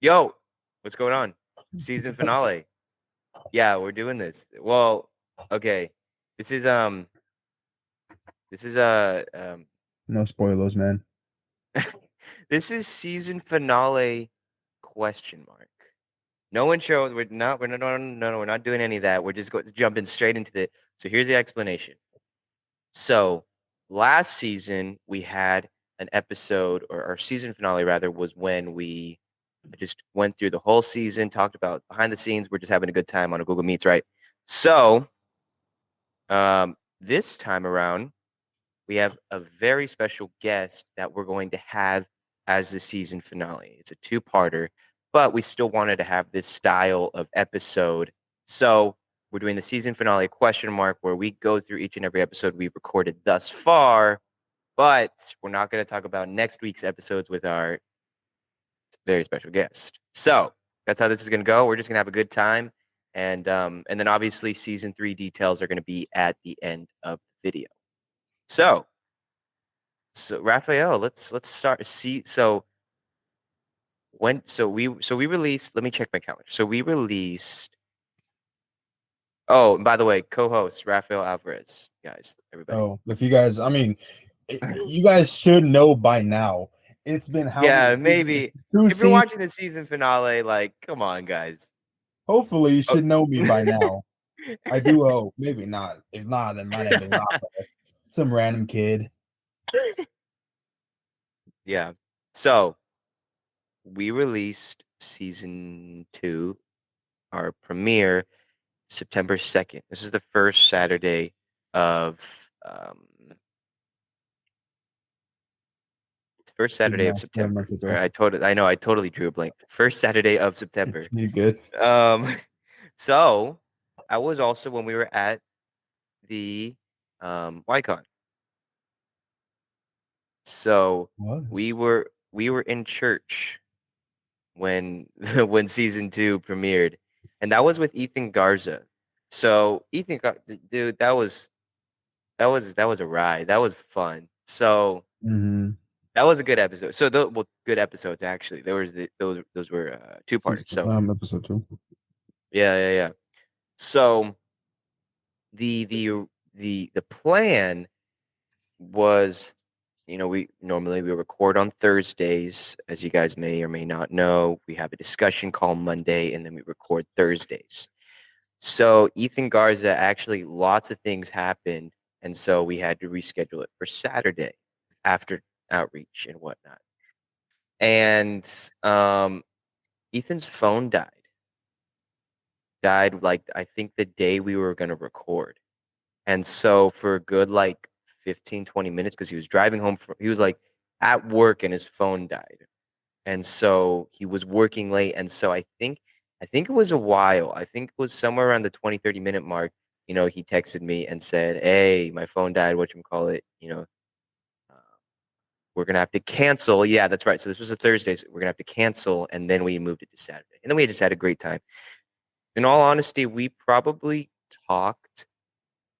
Yo, what's going on? Season finale. Yeah, we're doing this. Well, okay. This is this is No spoilers, man. this is season finale question mark. No intro. We're not doing any of that. We're just jumping straight into the. So here's the explanation. So last season we had an episode, or our season finale rather, was when we just went through the whole season, talked about behind the scenes. We're just having a good time on a Google Meets, right? So this time around, we have a very special guest that we're going to have as the season finale. It's a two-parter, but we still wanted to have this style of episode. So we're doing the season finale question mark, where we go through each and every episode we've recorded thus far, but we're not going to talk about next week's episodes with our very special guest. So that's how this is going to go. We're just going to have a good time. And then obviously season 3 details are going to be at the end of the video. So Rafael, let's start. We released. Let me check my calendar. So we released. Oh, and by the way, co-host Rafael Alvarez, guys, everybody. Oh, if you guys, you guys should know by now. It's been how Yeah, many maybe if you're watching the season finale, like, come on, guys. Hopefully, you Oh. should know me by now. I do hope. Maybe not. If not, then my name is Rafael. Some random kid. Yeah. So we released season 2, our premiere, September 2nd. This is the first Saturday of September. I totally drew a blank. First Saturday of September. You good? So I was also when we were at the YCon. So we were in church when when season 2 premiered, and that was with Ethan Garza. So Ethan, dude, that was a ride. That was fun. So that was a good episode. So good episodes actually. There was those were 2 parts. So episode 2. Yeah. So the plan was, we record on Thursdays, as you guys may or may not know. We have a discussion call Monday, and then we record Thursdays. So Ethan Garza, actually, lots of things happened, and so we had to reschedule it for Saturday after outreach and whatnot. And Ethan's phone died. Like, I think the day we were going to record. And so for a good 15, 20 minutes, because he was driving home he was like at work and his phone died. And so he was working late. And so I think it was a while. I think it was somewhere around the 20, 30-minute mark. He texted me and said, "Hey, my phone died. Whatchamacallit, we're going to have to cancel." Yeah, that's right. So this was a Thursday. So we're going to have to cancel. And then we moved it to Saturday. And then we just had a great time. In all honesty, we probably talked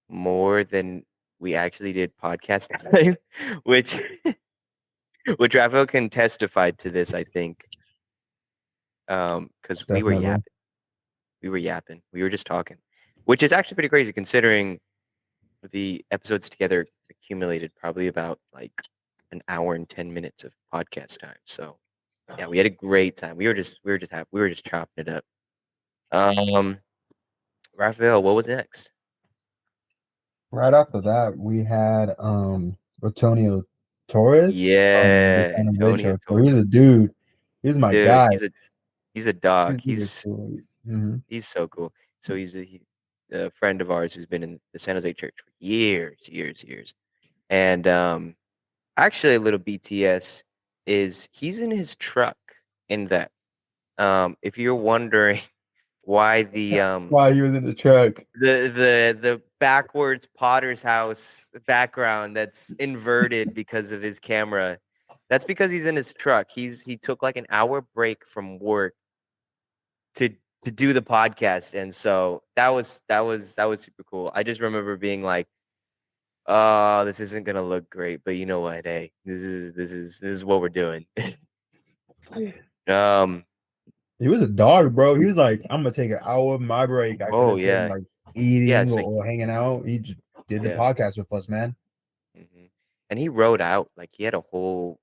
more than we actually did podcast time, which Rafael can testify to this, I think. Because we were yapping. We were just talking, which is actually pretty crazy considering the episodes together accumulated probably about an hour and 10 minutes of podcast time. So yeah, we had a great time. We were just chopping it up. Rafael, what was next? Right after that, we had Antonio Torres. Yeah, Antonio Torres. He's a dude. He's my guy. He's a dog. He's so cool. So he's a friend of ours who's been in the San Jose church for years. And actually, a little BTS is he's in his truck in that. If you're wondering why why he was in the truck, the backwards Potter's house background that's inverted because of his camera, that's because he's in his truck. He took an hour break from work to do the podcast, and so that was super cool. I just remember being like, "Oh, this isn't gonna look great, but you know what? Hey, this is what we're doing." He was a dog, bro. He was like, I'm gonna take an hour of my break. I could Oh have taken yeah, like yeah. eating So or hanging out. He just did the yeah, podcast with us, man. and he wrote out like he had a whole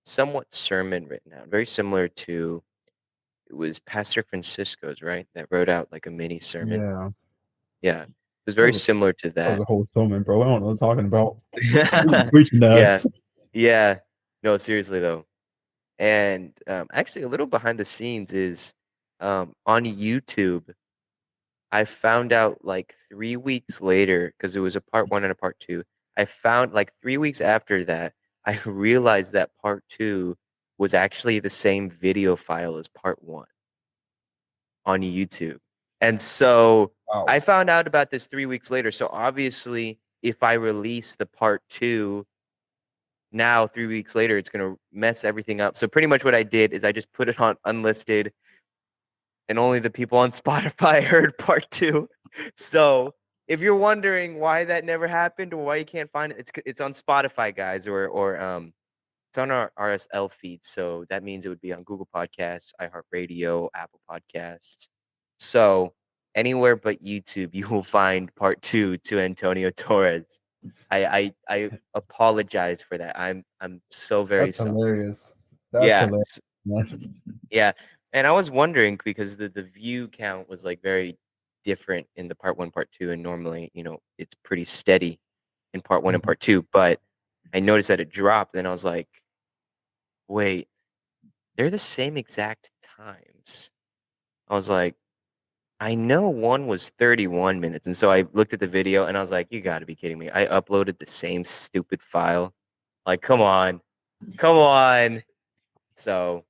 somewhat sermon written out, very similar to it was Pastor Francisco's, right? That wrote out like a mini sermon. Yeah, Yeah, it was that very was, similar to that was that. a whole sermon, bro. I don't know what I'm talking about. Preaching to Yeah, us. yeah. No, seriously though. And actually, a little behind the scenes is on YouTube. I found out like 3 weeks later because it was a part one and a part two. I found like 3 weeks after that, I realized that part two was actually the same video file as part one on YouTube. And so Wow. I found out about this 3 weeks later. So obviously, if I release the part two now, 3 weeks later, it's going to mess everything up. So pretty much what I did is I just put it on unlisted and only the people on Spotify heard part two. So if you're wondering why that never happened or why you can't find it, it's on Spotify, guys, or it's on our RSL feed. So that means it would be on Google Podcasts, iHeartRadio, Apple Podcasts. So anywhere but YouTube, you will find part two to Antonio Torres. I apologize for that. I'm so very That's sorry. hilarious. That's Yeah. hilarious, man. Yeah. And I was wondering because the view count was like very different in the part one, part two, and normally, it's pretty steady in part one and part two. But I noticed that it dropped, and I was like, wait, they're the same exact times. I was like, I know one was 31 minutes. And so I looked at the video and I was like, you gotta be kidding me. I uploaded the same stupid file. Like, come on. Come on. So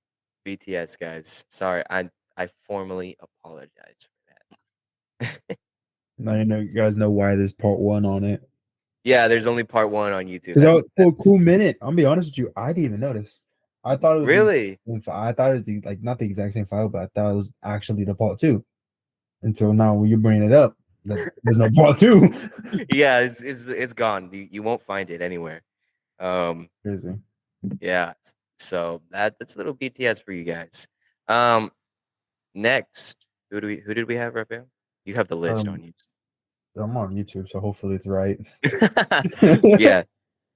BTS guys, sorry, I formally apologize for that. Now you guys know why there's part one on it. Yeah, there's only part one on YouTube. Because for a That's cool minute, I'm gonna be honest with you, I didn't even notice. I thought it was the really I thought it was the like not the exact same file, but I thought it was actually the part two. Until now, when you bring it up, that there's no part two. yeah, it's gone. You won't find it anywhere. Um Crazy. yeah. So that's a little BTS for you guys. Um next, who did we have, Rafael? You have the list Um, on you. I'm on YouTube, so hopefully it's right. Yeah.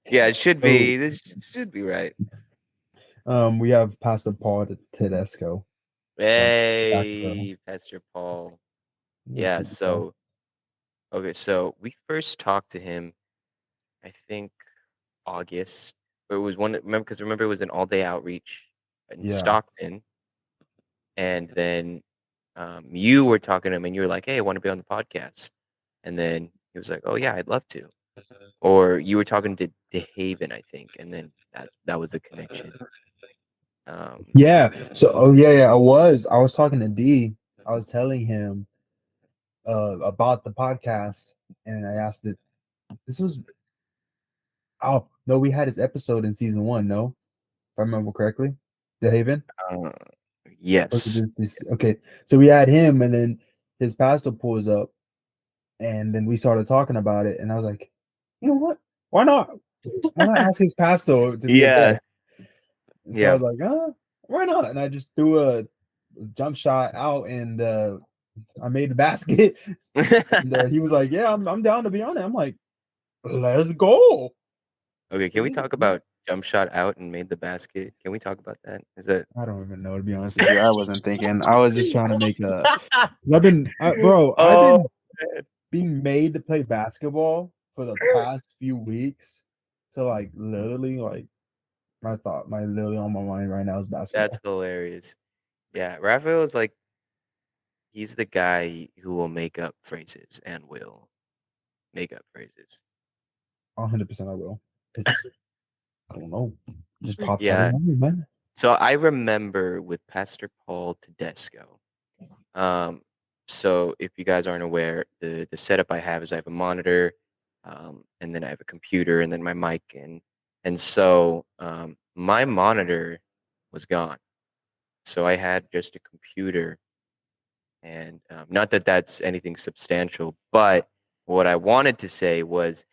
Yeah, it should So, be. This should be right. we have Pastor Paul Tedesco from Jacksonville. Hey, Pastor Paul. Yeah, Yeah, keep it going. so okay, so we first talked to him, I think August. But it was one remember it was an all-day outreach in Yeah, Stockton, and then you were talking to him and you were like, "Hey, I want to be on the podcast." And then he was like, "Oh yeah, I'd love to." Or you were talking to Haven, I think, and then that was a connection. Um, yeah. So, oh yeah. I was talking to D. I was telling him about the podcast, and I asked it. This was oh no, we had his episode in season one. No, if I remember correctly, the Haven. uh, Was it yes. okay? So we had him, and then his pastor pulls up, and then we started talking about it, and I was like, you know what? Why not? Why not ask his pastor to be a Yeah, guest? And so I yeah. was like, why not? And I just threw a jump shot out, and I made the basket. And he was like, yeah, I'm down to be on it. I'm like, let's go. Okay, can we talk about jump shot out and made the basket? Can we talk about that? Is that I don't even know, to be honest with you. I wasn't thinking. I was just trying to make a. I've Oh, been man. being made to play basketball for the past few weeks. So like literally, like my literally on my mind right now is That's basketball. hilarious. Yeah, Rafael is like he's the guy who will make up phrases and will make up phrases. 100% I will. It just I don't know. It just pops out of Yeah. my mind, man. So I remember with Pastor Paul Tedesco. Um, so if you guys aren't aware, the setup I have is I have a monitor, and then I have a computer, and then my mic, and so my monitor was gone. So I had just a computer, and not that that's anything substantial, but what I wanted to say was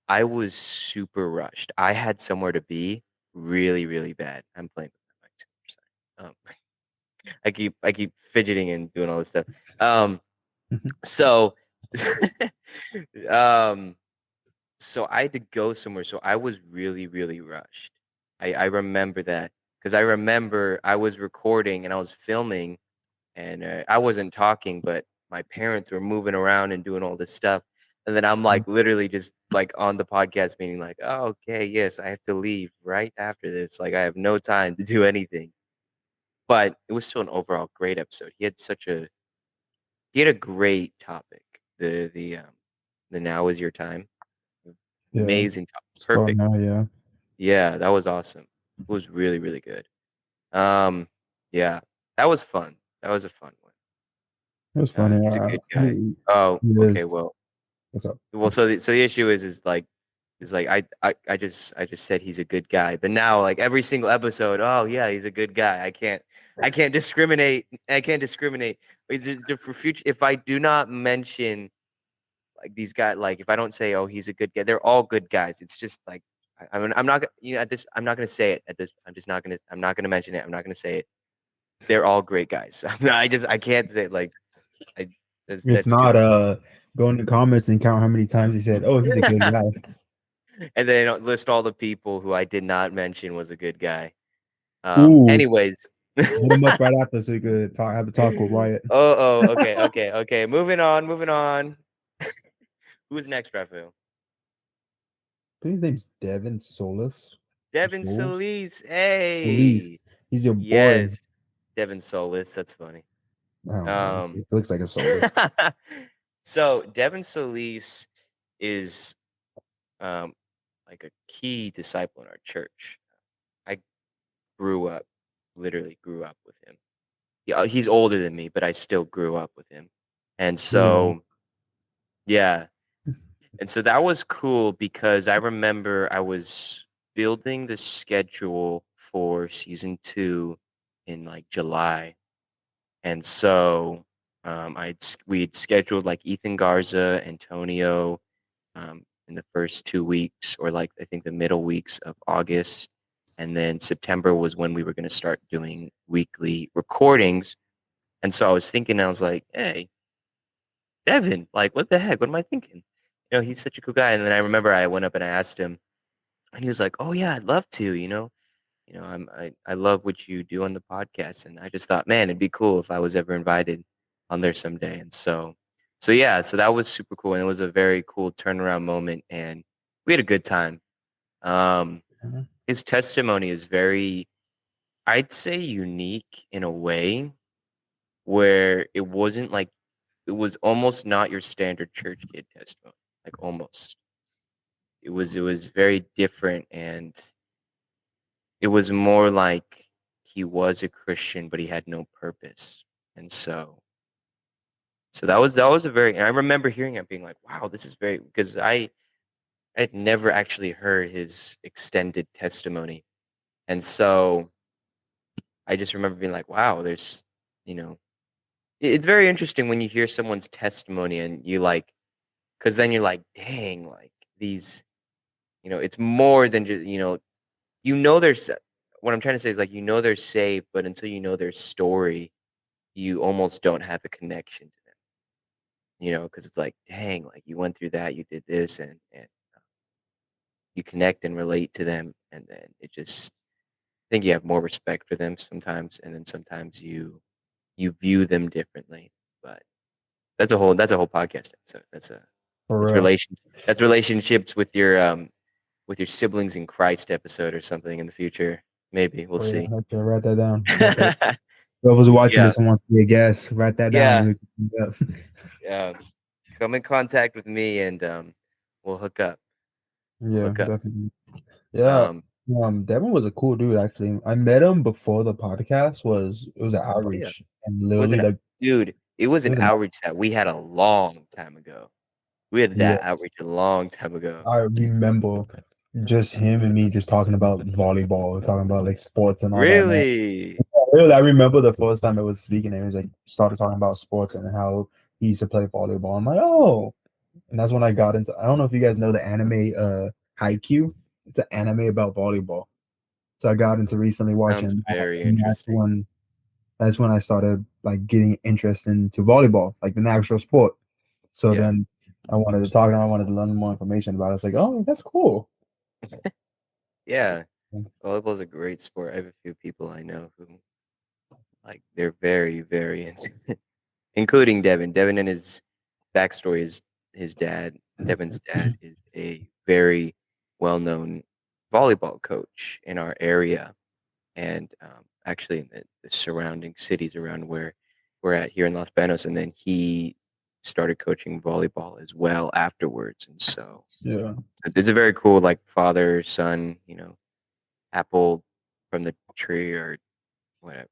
I was super rushed. I had somewhere to be really, really bad. I'm playing with my mic too. Sorry. I keep fidgeting and doing all this stuff. Um, so, um, so I had to go somewhere. So I was really, really rushed. I remember that because I remember I was recording and I was filming and I wasn't talking, but my parents were moving around and doing all this stuff. And then I'm like literally just like on the podcast meeting, like, oh, okay, yes, I have to leave right after this. Like I have no time to do anything. But it was still an overall great episode. He had a great topic. The now is your time. Yeah. Amazing topic. So Perfect. now, yeah, Yeah, that was awesome. It was really, really good. Um, yeah, that was fun. That was a fun one. it was funny. He's a good guy. Oh, It okay. is. Well, What's up? so the issue is like I just said he's a good guy, but now like every single episode, oh yeah, he's a good guy. I can't discriminate. I can't discriminate. It's just for future. If I do not mention like these guys, like if I don't say, oh, he's a good guy, they're all good guys. It's just like I'm not at this. I'm not gonna say it at this. I'm just not gonna. I'm not gonna mention it. I'm not gonna say it. They're all great guys. I can't say it, like I. That's If that's too not, much. go in the comments and count how many times he said, "Oh, he's a good guy." And then list all the people who I did not mention was a good guy. Ooh, Anyways. hit him up right after so you could talk, have a talk with Wyatt. Okay. Moving on. Who's next, Rafael? I think his name's Devin Solis. Devin Soul? Solis. Hey. Solis. He's your boy. Yes. Devin Solis. That's funny. I don't know. Um It looks like a Solis. so Devin Solis is um like a key disciple in our church. I grew up, literally grew up with him. Yeah, he's older than me, but I still grew up with him. And Yeah. so, yeah. And so that was cool because I remember I was building the schedule for season 2 in like July. And so we'd scheduled like Ethan Garza, Antonio in the first 2 weeks, or like I think the middle weeks of August. And then September was when we were going to start doing weekly recordings. And so I was thinking, I was like, hey, Devin, like, what the heck? What am I thinking? He's such a cool guy. And then I remember I went up and I asked him, and he was like, oh, yeah, I'd love to, I love what you do on the podcast. And I just thought, man, it'd be cool if I was ever invited on there someday. And so yeah, so that was super cool. And it was a very cool turnaround moment. And we had a good time. Um, his testimony is very, I'd say, unique in a way where it was almost not your standard church kid testimony, like almost. It was very different, and it was more like he was a Christian, but he had no purpose. And so that was a very. And I remember hearing it, being like, "Wow, this is very," because I had never actually heard his extended testimony, and so I just remember being like, "Wow, there's," you know, it's very interesting when you hear someone's testimony and you like, because then you're like, "Dang, like these." It's more than just, there's what I'm trying to say is like, they're saved, but until you know their story, you almost don't have a connection to them, because it's like, dang, like you went through that, you did this, and you connect and relate to them. And then it just, I think you have more respect for them sometimes. And then sometimes you view them differently. But that's a whole podcast episode. For That's real. relation, that's relationships with your siblings in Christ episode or something in the future. Maybe we'll Oh yeah. see. Okay, write that down. Whoever's watching Yeah, this and wants to be a guest, write that down yeah, and we can up. yeah. Come in contact with me and we'll hook up. We'll Yeah, hook up. definitely. Yeah. Um, Devin was a cool dude actually. I met him before the podcast was it was an oh yeah, outreach and it was literally an like dude. It was it an was an outreach that we had a long time ago. We had that yes. outreach a long time ago. I remember just him and me just talking about volleyball, talking about like sports and all that, man. Really? Really, I remember the first time I was speaking, and he was like started talking about sports and how he used to play volleyball. I'm like, oh, and that's when I got into. I don't know if you guys know the anime Haikyuu. It's an anime about volleyball. So I got into recently Sounds watching that, very and that's interesting. when that's when I started like getting interested into volleyball, like the actual sport. So Yeah. then I wanted to talk to him. I wanted to learn more information about it. It's like, oh, that's cool. Yeah. Volleyball is a great sport. I have a few people I know who like they're very, very into it, including Devin. Devin and his backstory is his dad. Devin's dad is a very well-known volleyball coach in our area, and actually in the surrounding cities around where we're at here in Los Banos. And then he started coaching volleyball as well afterwards. And so Yeah. it's a very cool like father son, apple from the tree or whatever.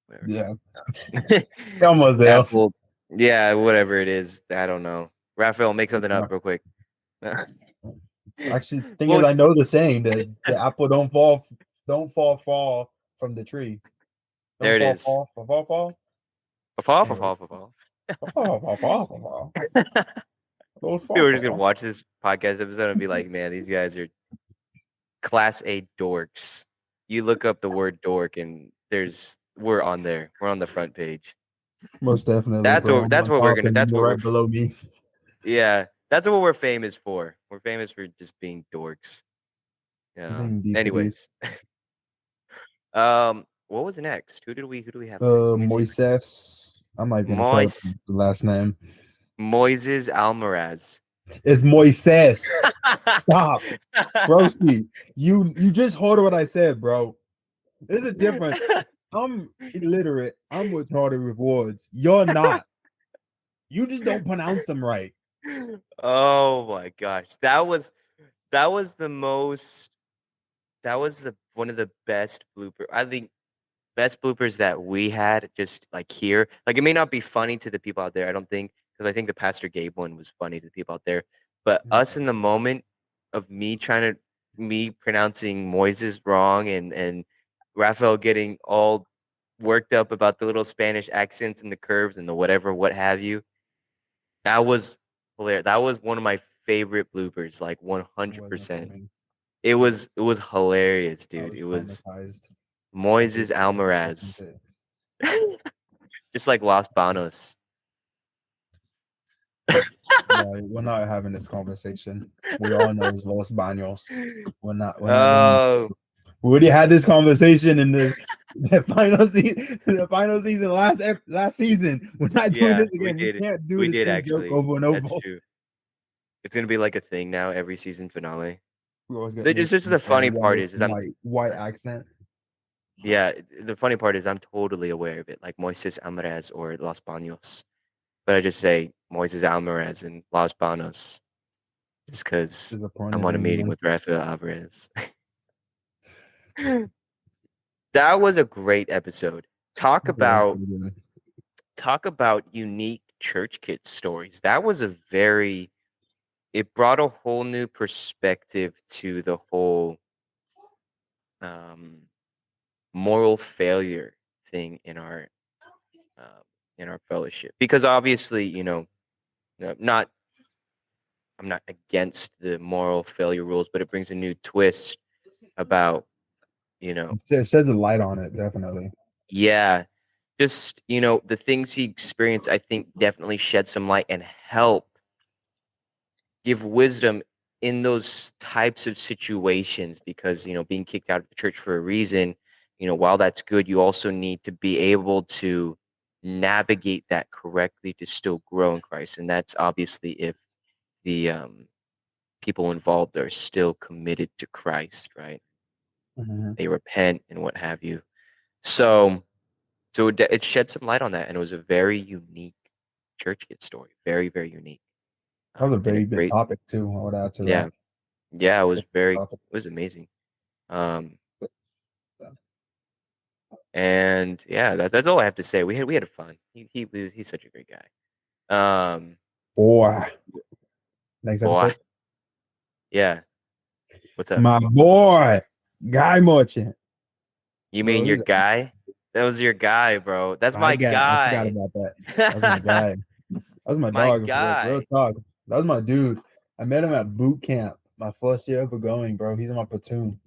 Whatever. Yeah. Almost there. Apple, yeah, whatever it is. I don't know. Rafael, make something up real quick. Actually, thing is, Well, I know the saying that the apple don't fall from the tree. there Don't it is. fall. Fall, fall, Anyway, fall, fall, fall. fall. Don't People fall, are just gonna fall. watch this podcast episode and be like, "Man, these guys are class A dorks." You look up the word dork, and we're on there. We're on the front page. Most definitely, That's bro. what I'm that's on what we're top gonna. and That's you're what we're. right below me. Yeah, that's what we're famous for. We're famous for just being dorks. Being DPDs. Anyways, what was next? Who do we have next? Let me see. Moises. I'm not even gonna try to Mois pronounce the last name. Moises Almaraz. It's Moises. Stop, broski. You just heard what I said, bro. There's a difference. I'm illiterate. I'm retarded with words. You're not. You just don't pronounce them right. Oh my gosh, that was the most. That was one of the best blooper. I think best bloopers that we had just like here. Like it may not be funny to the people out there, I don't think, because I think the Pastor Gabe one was funny to the people out there. But us in the moment of me pronouncing Moises wrong and Rafael getting all worked up about the little Spanish accents and the curves and the whatever, what have you. That was hilarious. That was one of my favorite bloopers, like It wasn't for 100%. me. It was hilarious, I dude. was It was traumatized. I did Moises not even second Almaraz. it. Just like Los Banos. No, we're not having this conversation. We all know it's Los Banos. We're not doing this. Oh, We already had this conversation in the final season, the final season last season. We're not doing yeah, this we again. We did. can't do We the did same joke actually. over and over. That's true. It's gonna be like a thing now every season finale. We always get This is the funny part is I'm white accent. yeah, the funny part is I'm totally aware of it, like Moises Almaraz or Los Banos. But I just say Moises Almaraz and Los Banos just because I'm Disappointed on a in you, meeting man. with Rafael Alvarez. That was a great episode. Talk Yeah, that's about pretty good. talk about unique church kid stories. That was it brought a whole new perspective to the whole um, moral failure thing um, in our fellowship. Because obviously, not I'm not against the moral failure rules, but it brings a new twist about you know It sheds a light on it, definitely. yeah, just the things he experienced. I think definitely shed some light and help give wisdom in those types of situations because being kicked out of the church for a reason, while that's good, you also need to be able to navigate that correctly to still grow in Christ. And that's obviously if the people involved are still committed to Christ, right? Mhm. They repent and what have you. So it shed some light on that, and it was a very unique church kid story. Very, very unique. That was a And a very big great, topic too. I would add to yeah. that. Yeah, it Topic. was amazing. Um, and yeah, that's all I have to say. We had fun. He's such a great guy. Boy, next Boy, episode. yeah. What's up? My boy, Guy Merchant. You Bro, mean your guy? That was your guy, bro. That's my I forgot guy. about that. That was my guy. That was my My dog. Real guy. talk. That was my dude. I met him at boot camp, my first year ever going, bro. He's in my platoon,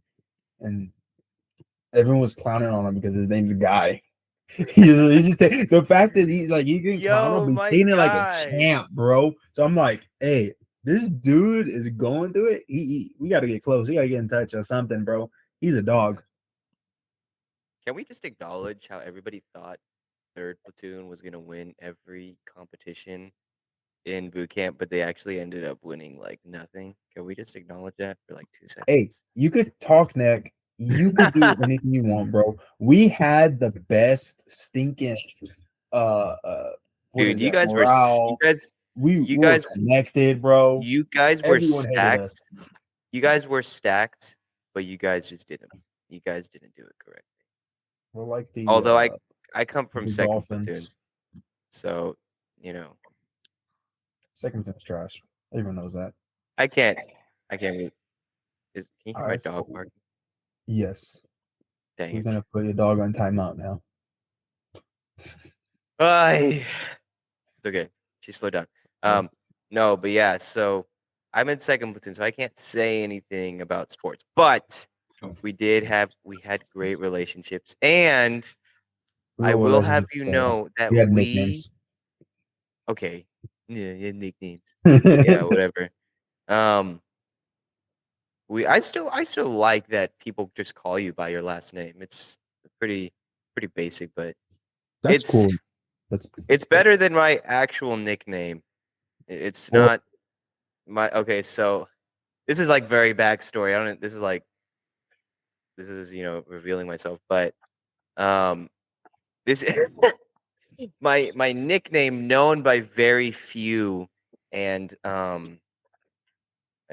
and everyone was clowning on him because his name's Guy. The fact that he's like you can clown him, Yo, but he's my saying it like a guy. champ, bro. So I'm like, hey, this dude is going through it. We got to get close. We got to get in touch or something, bro. He's a dog. Can we just acknowledge how everybody thought third platoon was gonna win every competition in boot camp, but they actually ended up winning like nothing? Can we just acknowledge that for like 2 Hey, seconds? you could talk neck. You could do anything you want, bro. We had the best stinking uh uh what Dude, is that morale? We you were guys connected, bro. you guys were Everyone hated us. stacked. You guys were stacked, but you guys just didn't. You guys didn't do it correctly. We're like Although I come from the second platoon, Dolphins. so you know Second team's trash. Everyone knows that. I can't. I can't. Can you hear All my right, dog so barking? yes, Dang we're it! gonna put your dog on timeout now. Ay. It's okay. She slowed down. Yeah. No, but yeah. So I'm in second platoon, so I can't say anything about sports. But we had great relationships, and I Real will have relationship. you know We that had nicknames. okay, yeah, nicknames, yeah, whatever. Um, I still like that people just call you by your last name. It's pretty pretty basic, but That's it's cool. That's it's cool. better than my actual nickname. It's Well, not my okay. So this is like very backstory. I don't. This is revealing myself, but um, this my nickname known by very few, and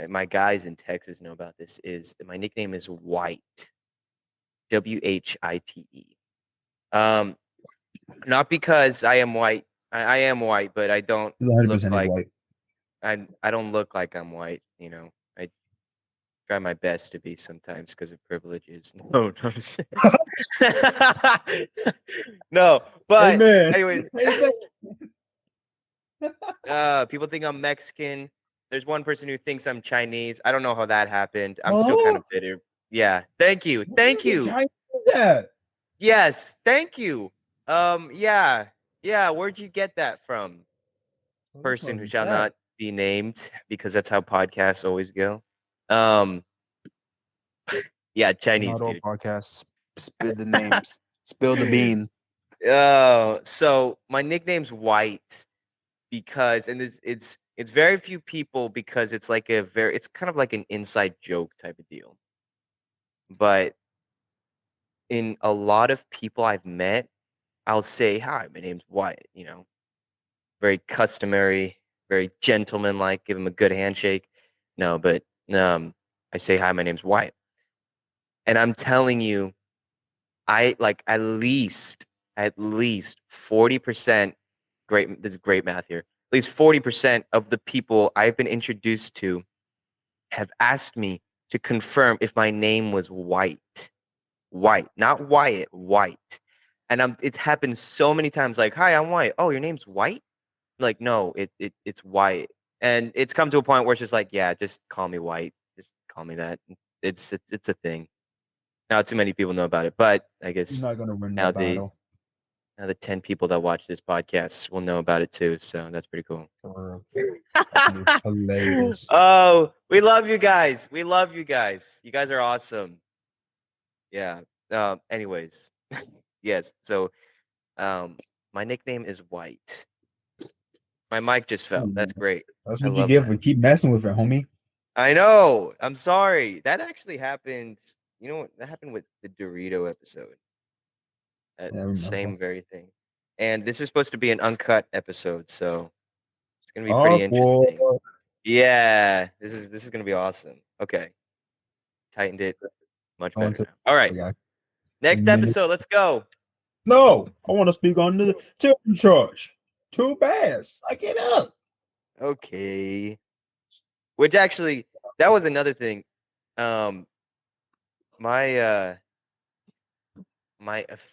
my guys in Texas know about this. Is my nickname is White, White. Um, not because I am white. I am white, but I don't he's 100 look percent like white. I don't look like I'm white. I try my best to be sometimes because of privileges. No, no, I'm just no, but Amen. anyways, Amen. people think I'm Mexican. There's one person who thinks I'm Chinese. I don't know how that happened. I'm still kind Huh? of bitter. Yeah, thank you, Where thank did you. China do that? Yes, thank you. Yeah, yeah. Where'd you get that from? Where the Person fuck who is shall that? not be named because that's how podcasts always go. Um, yeah, Chinese Not all dude. podcasts spill the names, spill the beans. Oh, so my nickname's White because, and it's very few people because it's like it's kind of like an inside joke type of deal. But in a lot of people I've met, I'll say, "Hi, my name's Wyatt." Very customary, very gentlemanlike. Give him a good handshake. No, but I say, "Hi, my name's Wyatt," and I'm telling you, I like at least 40%. Great, this is great math here. At least 40% of the people I've been introduced to have asked me to confirm if my name was White. White, not Wyatt, White. And it's happened so many times. Like, hi, I'm White. Oh, your name's White? Like, no, it's White. And it's come to a point where it's just like, yeah, just call me White. Just call me that. It's a thing. Not too many people know about it, but I He's guess not gonna win now that the battle. now the 10 people that watch this podcast will know about it too. So that's pretty cool. For that's gonna be hilarious. Oh, we love you guys. We love you guys. You guys are awesome. Yeah. Anyways, yes. So, um, my nickname is White. My mic just fell. That's great. That's I what you love get that. for keep messing with it, homie. I know. I'm sorry. That actually happened. You know what? That happened with the Dorito episode. That Yeah, I remember. same very thing. And this is supposed to be an uncut episode, so it's gonna be pretty Awkward. interesting. Yeah, this is gonna be awesome. Okay, tightened it much I want better to. now. All right, Yeah. next episode. Let's go. No, I want to speak on the children church. Too bad. Suck it up. Okay. Which actually, that was another thing. Um, my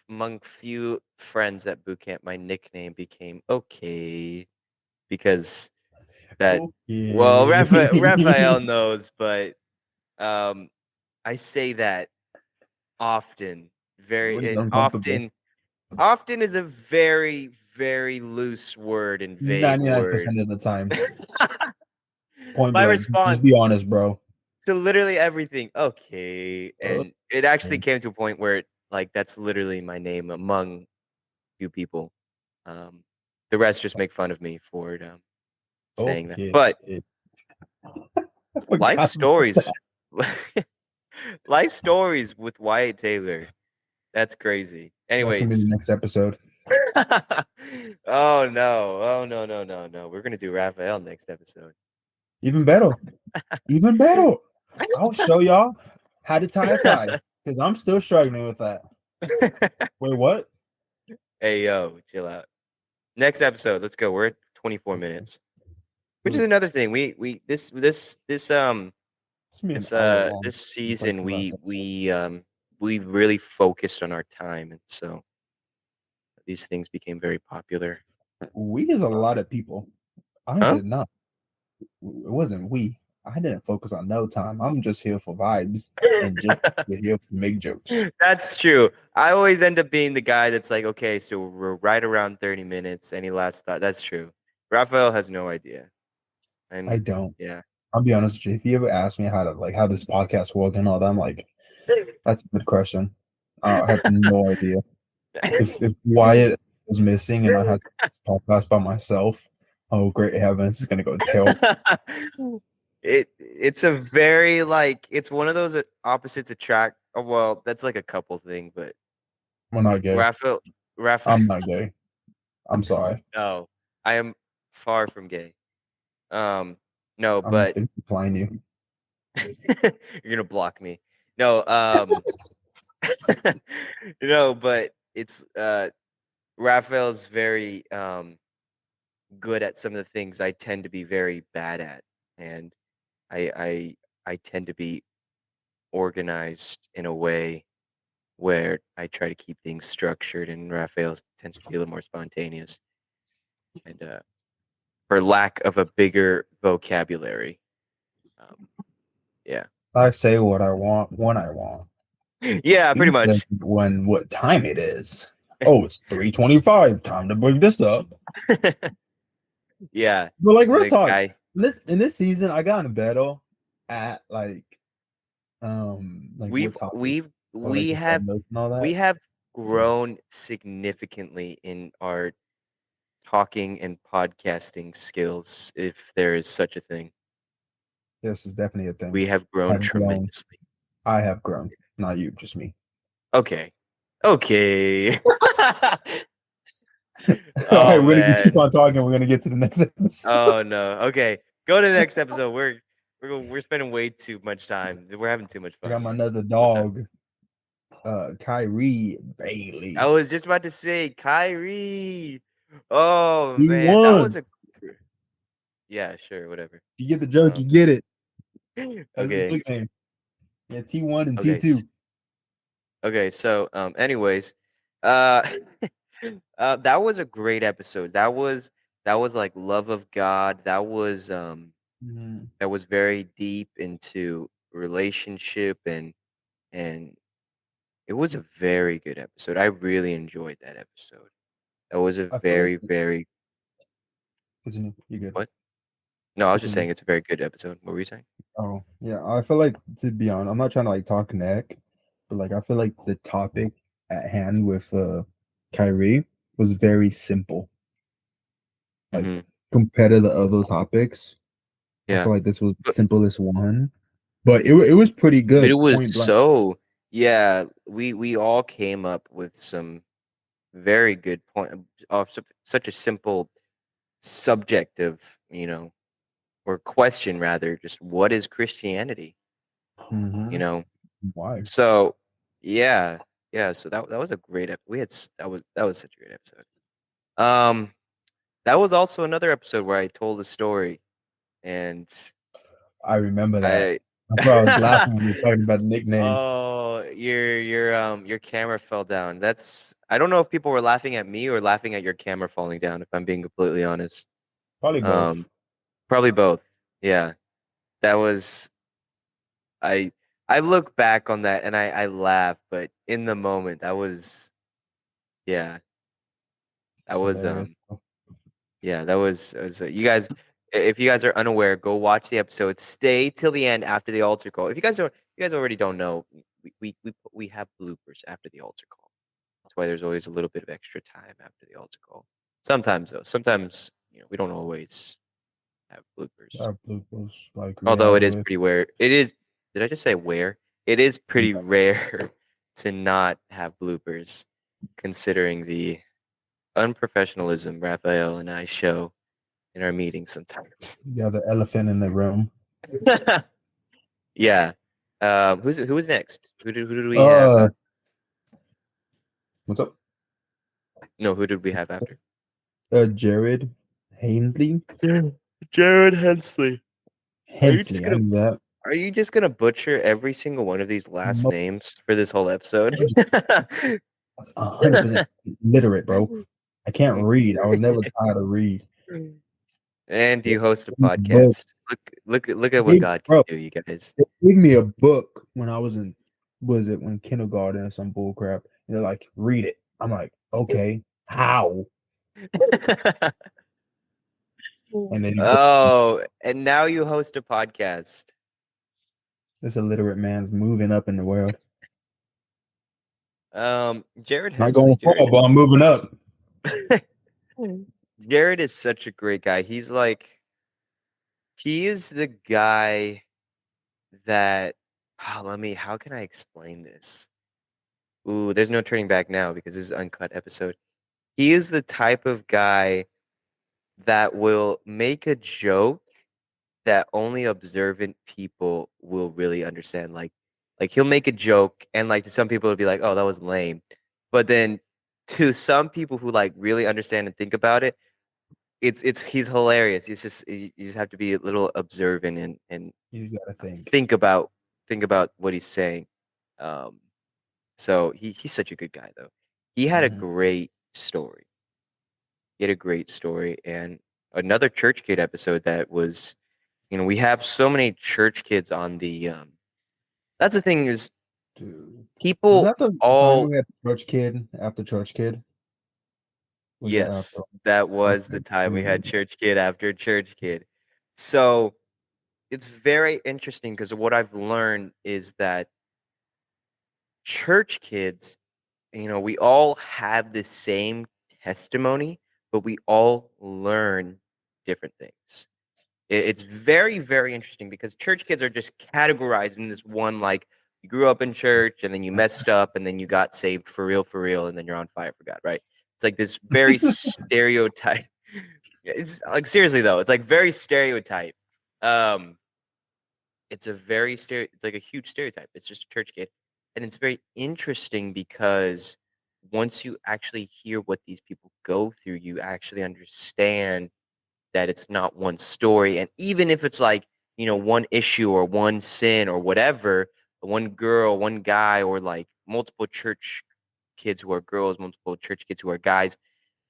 among few friends at boot camp, my nickname became okay because that. Well, Okay. Rafael knows, but I say that often, very It's and uncomfortable. often Often is a very, very loose word and vague word. 99% of the time. Point My blank. Just be response honest, bro. to literally everything, okay. And it actually Okay. came to a point where that's literally my name among few people. Um, the rest just make fun of me for saying that. Okay. But I life forgot about stories, that. life stories with Wyatt Taylor. That's crazy. That can be the Anyways. next episode. Oh no. Oh no, no, no, no. We're gonna do Rafael next episode. Even better. Even better. I'll show y'all how to tie a tie. Because I'm still struggling with that. Wait, what? Hey yo, chill out. Next episode, let's go. We're at 24 minutes. Which is Ooh, another thing. We this it's gonna be an hour long. this It's like season the last episode. we really focused on our time, and so these things became very popular. We is a lot of people. I Huh? did not. It wasn't we. I didn't focus on no time. I'm just here for vibes and just here to make jokes. That's true. I always end up being the guy that's like, okay, so we're right around 30 minutes. Any last thought? That's true. Rafael has no idea. I And don't. yeah. I'll be honest with you. If you ever ask me how this podcast works and all that, I'm like, that's a good question. I have no idea. If Wyatt was missing and I had this podcast by myself, oh great heavens, it's gonna go terrible. It's a very it's one of those opposites attract. Oh, well, that's like a couple thing, but I'm not gay. Rafael, I'm not gay. I'm sorry. no, I am far from gay. No, I'm not but gonna decline you. you're gonna block me. No, but it's Rafael's very good at some of the things I tend to be very bad at, and I tend to be organized in a way where I try to keep things structured, and Rafael tends to be a little more spontaneous, and for lack of a bigger vocabulary, um, yeah, I say what I want when I want. yeah, pretty much. When what time it is. Oh, it's 3:25. Time to bring this up. Yeah, But like real the talk, guy. in this season, I got in battle at like what We've topic we've or like we the have subject and all we that. have grown significantly in our talking and podcasting skills, if there is such a thing. This is definitely a thing. We have grown I've grown. tremendously. I have grown. Not you, just me. Okay. Okay. All right, Oh we're gonna keep man. on talking. We're gonna get to the next episode. Oh no. Okay. Go to the next episode. We're spending way too much time. We're having too much I got fun. my another What's up? dog, Kyrie Bailey. I was just about to say Kyrie. Oh He man, that was won. a yeah, sure, whatever. You get the joke, you Um get it. That's his okay. nickname. Yeah, T1 and Okay. T2. Okay, so anyways, uh that was a great episode. That was like love of God. Mhm. That was very deep into relationship, and it was a very good episode. I really enjoyed that episode. That was a I feel like very, very continue. You good? what? No, I was just Continue. saying it's a very good episode. What were you saying? Oh yeah, I feel like to be honest, I'm not trying to like talk neck, but like I feel like the topic at hand with Kyrie was very simple. Like Hmm. compared to the other topics, I Yeah. feel like this was the But simplest one. But it was pretty but it good, was point blank. so yeah, we all came up with some very good point of such a simple subject of, or question rather, just what is Christianity? You Mhm. know, Why? so yeah, yeah. So that was a great episode. That was such a great episode. Um, that was also another episode where I told a story, and I remember that. I. That's why I was laughing when you were talking about the nickname. Oh, your camera fell down. I don't know if people were laughing at me or laughing at your camera falling down, if I'm being completely honest. Probably Um, both. probably both. Yeah. That was I I look back on that and I laugh, but in the moment that was Yeah, that It's was hilarious. yeah, that was you guys. If you guys are unaware, go watch the episode. Stay till the end after the altar call. If you guys already don't know, we have bloopers after the altar call. That's why there's always a little bit of extra time after the altar call. Sometimes though, sometimes we don't always have bloopers. Our bloopers, like we Although have it is with pretty rare. It is. Did I just say where? It is pretty rare to not have bloopers, considering the unprofessionalism Rafael and I show in our meetings sometimes. the elephant in the room. Yeah. Who was next? Who did we have? Uh, what's up? No, who did we have after? Jared Hainsley. Jared Hensley. Hensley, I knew that. Are you just gonna butcher every single one of these last Mo- names for this whole episode? 100% literate, bro. I can't read. I was never taught to read. And you host a Book. podcast. Look at what God can Bro, do, you guys. they gave me a book when I was in, was it when kindergarten or some bull crap? And they're like, read it. I'm like, okay, how? And then Oh, and now you host a podcast. this illiterate man's moving up in the world. Jared Not Hensley. going far, but I'm moving up. Jared is such a great guy. He is the guy that how can I explain this? Ooh, there's no turning back now because this is an uncut episode. He is the type of guy that will make a joke that only observant people will really understand. Like he'll make a joke and like to some people it'll be like, oh, that was lame. But then to some people who like really understand and think about it, he's hilarious. You just have to be a little observant and You just gotta think. think about what he's saying. So he's such a good guy though. He had a Mhm. great story. He had a great story and another church kid episode that was, we have so many church kids on the that's the thing is Dude. Was people that the time all we had church kid after church kid? Was that yes, after? that was the Okay, time we had dude. church kid after church kid. So it's very interesting because what I've learned is that church kids, we all have the same testimony, but we all learn different things. It's very, very interesting because church kids are just categorized in this one, like you grew up in church and then you messed up and then you got saved for real, and then you're on fire for God, right? It's like this very stereotype. It's like seriously though, it's like very stereotype. Um, it's like a huge stereotype. It's just a church kid. And it's very interesting because once you actually hear what these people go through, you actually understand that it's not one story. And even if it's like, one issue or one sin or whatever, one girl, one guy, or like multiple church kids who are girls, multiple church kids who are guys,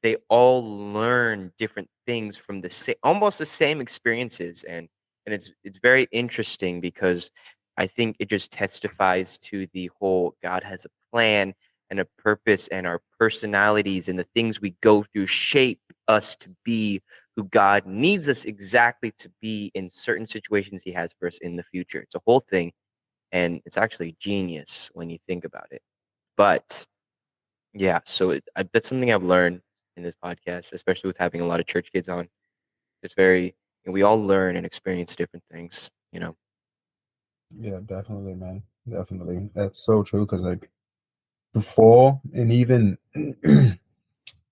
they all learn different things from the same, almost the same experiences, and it's very interesting because I think it just testifies to the whole God has a plan and a purpose, and our personalities and the things we go through shape us to be who God needs us exactly to be in certain situations He has for us in the future. It's a whole thing, and it's actually genius when you think about it. But yeah, so that's something I've learned in this podcast, especially with having a lot of church kids on. It's very, we all learn and experience different things. Yeah, definitely, man. Definitely. That's so true. Cause like before and even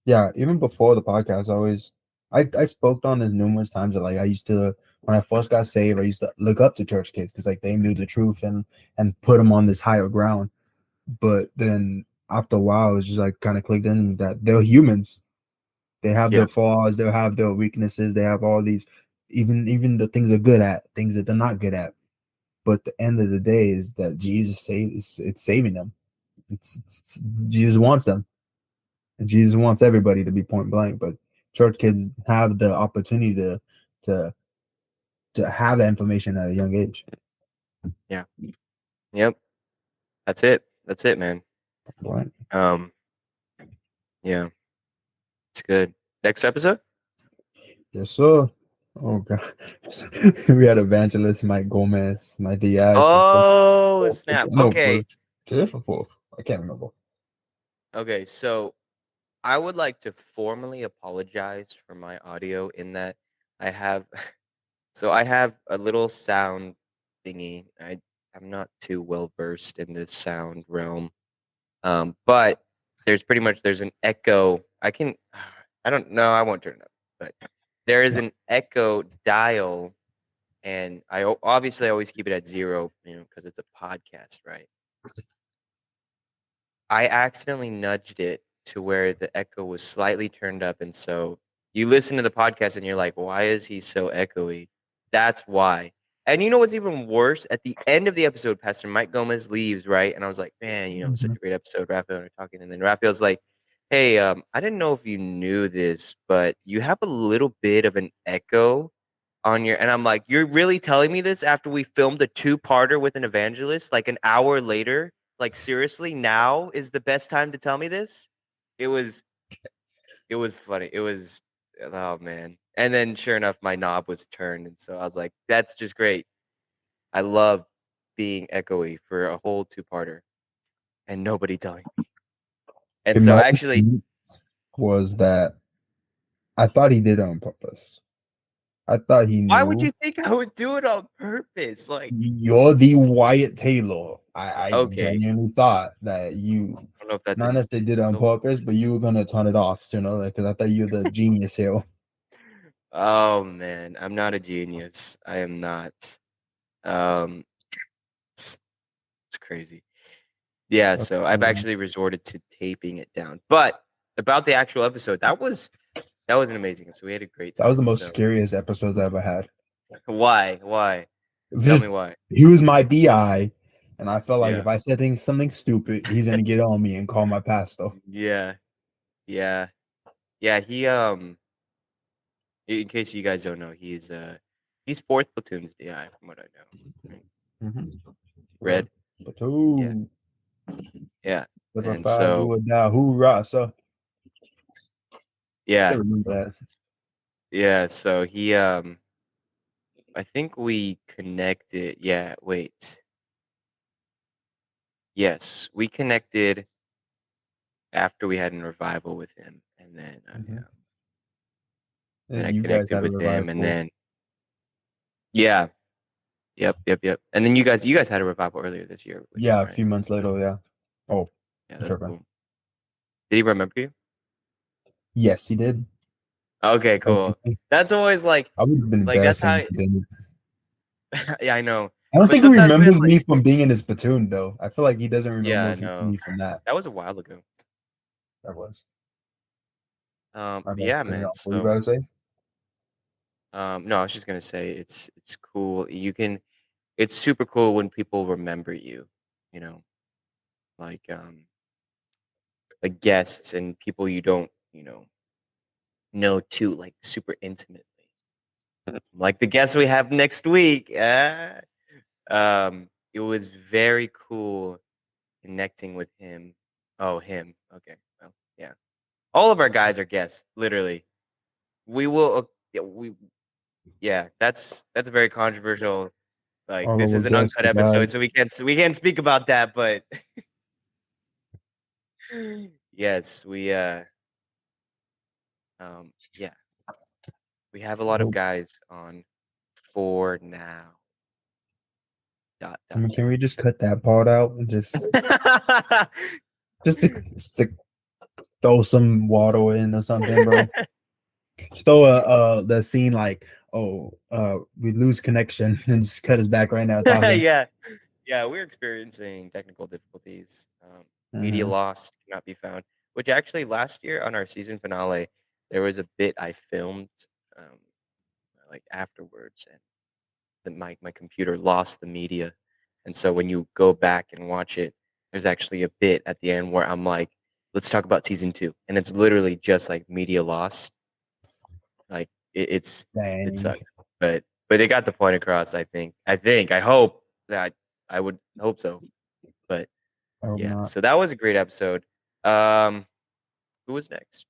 yeah, even before the podcast, I spoke on this numerous times that like I used to when I first got saved, I used to look up to church kids because like they knew the truth and put them on this higher ground. But then after a while, it's just like kind of clicked in that they're humans. They have Yeah, their flaws, they have their weaknesses, they have all these even the things they're good at, things that they're not good at. But the end of the day is that Jesus saves it's saving them. Jesus wants them. And Jesus wants everybody to be point blank, but church kids have the opportunity to to have that information at a young age. yeah, yep. That's it, man. Right. Um, Yeah, it's good. Next episode. Yes, sir. Oh god. We had Evangelist Mike Gomez, my DI for Oh fourth. snap! No, Okay, for fourth. I can't remember. okay. So I would like to formally apologize for my audio in that I have so I have a little sound thingy. I'm not too well versed in this sound realm. But there's an echo. I don't know. I won't turn it up, but there is an echo dial, and obviously I always keep it at 0, because it's a podcast, right? I accidentally nudged it to where the echo was slightly turned up. And so you listen to the podcast and you're like, why is he so echoey? That's why. And you know what's even worse? At the end of the episode, Pastor Mike Gomez leaves, right? And I was like, man, it was such a great episode. Rafael and I are talking. And then Rafael's like, hey, I didn't know if you knew this, but you have a little bit of an echo on your. And I'm like, you're really telling me this after we filmed a 2-parter with an evangelist, like an hour later? Like, seriously, now is the best time to tell me this? It was funny. It was, oh man. And then sure enough, my knob was turned, and so I was like, that's just great. I love being echoey for a whole 2-parter and nobody telling me. And so My actually, was that I thought he did it on purpose. I thought he why would knew. you think I would do it on purpose? Like, You're the Wyatt Taylor. I okay, genuinely thought that you I don't know if that's not an necessarily did it on insult. purpose, but you were gonna turn it off sooner, because I thought you're the genius here. Oh man, I'm not a genius. I am not. Um, it's, it's crazy. Yeah, so I've actually resorted to taping it down. But about the actual episode, that was an amazing episode. We had a great That was time. the most So scariest episodes I ever had. why? Why? Tell me why. He was my BI, and I felt like Yeah. if I said something stupid, he's gonna get on me and call my pastor. Yeah. Yeah. Yeah. In case you guys don't know, he's 4th platoon's DI from what I know. Right? Mm-hmm. Red. Yeah. Platoon. Yeah. And Rafael, do so or die. Hoorah! So I yeah. remember that. Yeah. So I think we connected. Yeah, wait. Yes, we connected after we had a revival with him, and then Mhm. then I You guys connected had a with him, and revival. then yeah, yep. And then you guys had a revival earlier this year with him, Yeah, a right? few months later. Yeah. Oh, Yeah, I'm that's tripping. cool. Did he remember you? Yes, he did. Okay, cool. That's always like I would have been that's embarrassing how. if he didn't. Yeah, I know. I don't But think he sometimes, man, remembers like me from being in his platoon, though. I feel like he doesn't yeah, remember I know. me from that. That was a while ago. That was. My bad. Yeah, Cut it man. off. What were you So, about to say? no, I was just gonna say it's cool. It's super cool when people remember you. You know, like guests and people you don't know too, like super intimately, like the guest we have next week. It was very cool connecting with him. Oh, him. Okay, well, yeah, all of our guys are guests, literally. We will yeah, that's very controversial. Like, All this over is an guess uncut the episode, guys. so we can't speak about that, but yes, yeah, we have a lot of Nope. guys on for now. Dot I mean, dot can we just cut that part out and dot. just to throw some water in or something, bro? Just throw the scene like, oh, we lose connection and just cut us back right now talking. Yeah, yeah, we're experiencing technical difficulties. Media Mm-hmm. loss cannot be found. Which actually, last year on our season finale, there was a bit I filmed, um, like afterwards, and my computer lost the media, and so when you go back and watch it, there's actually a bit at the end where I'm like, "Let's talk about season 2," and it's literally just like media loss. Like it Dang. sucked, but they got the point across. I hope that I would hope so. But I hope yeah, not. so that was a great episode. Um, Who was next?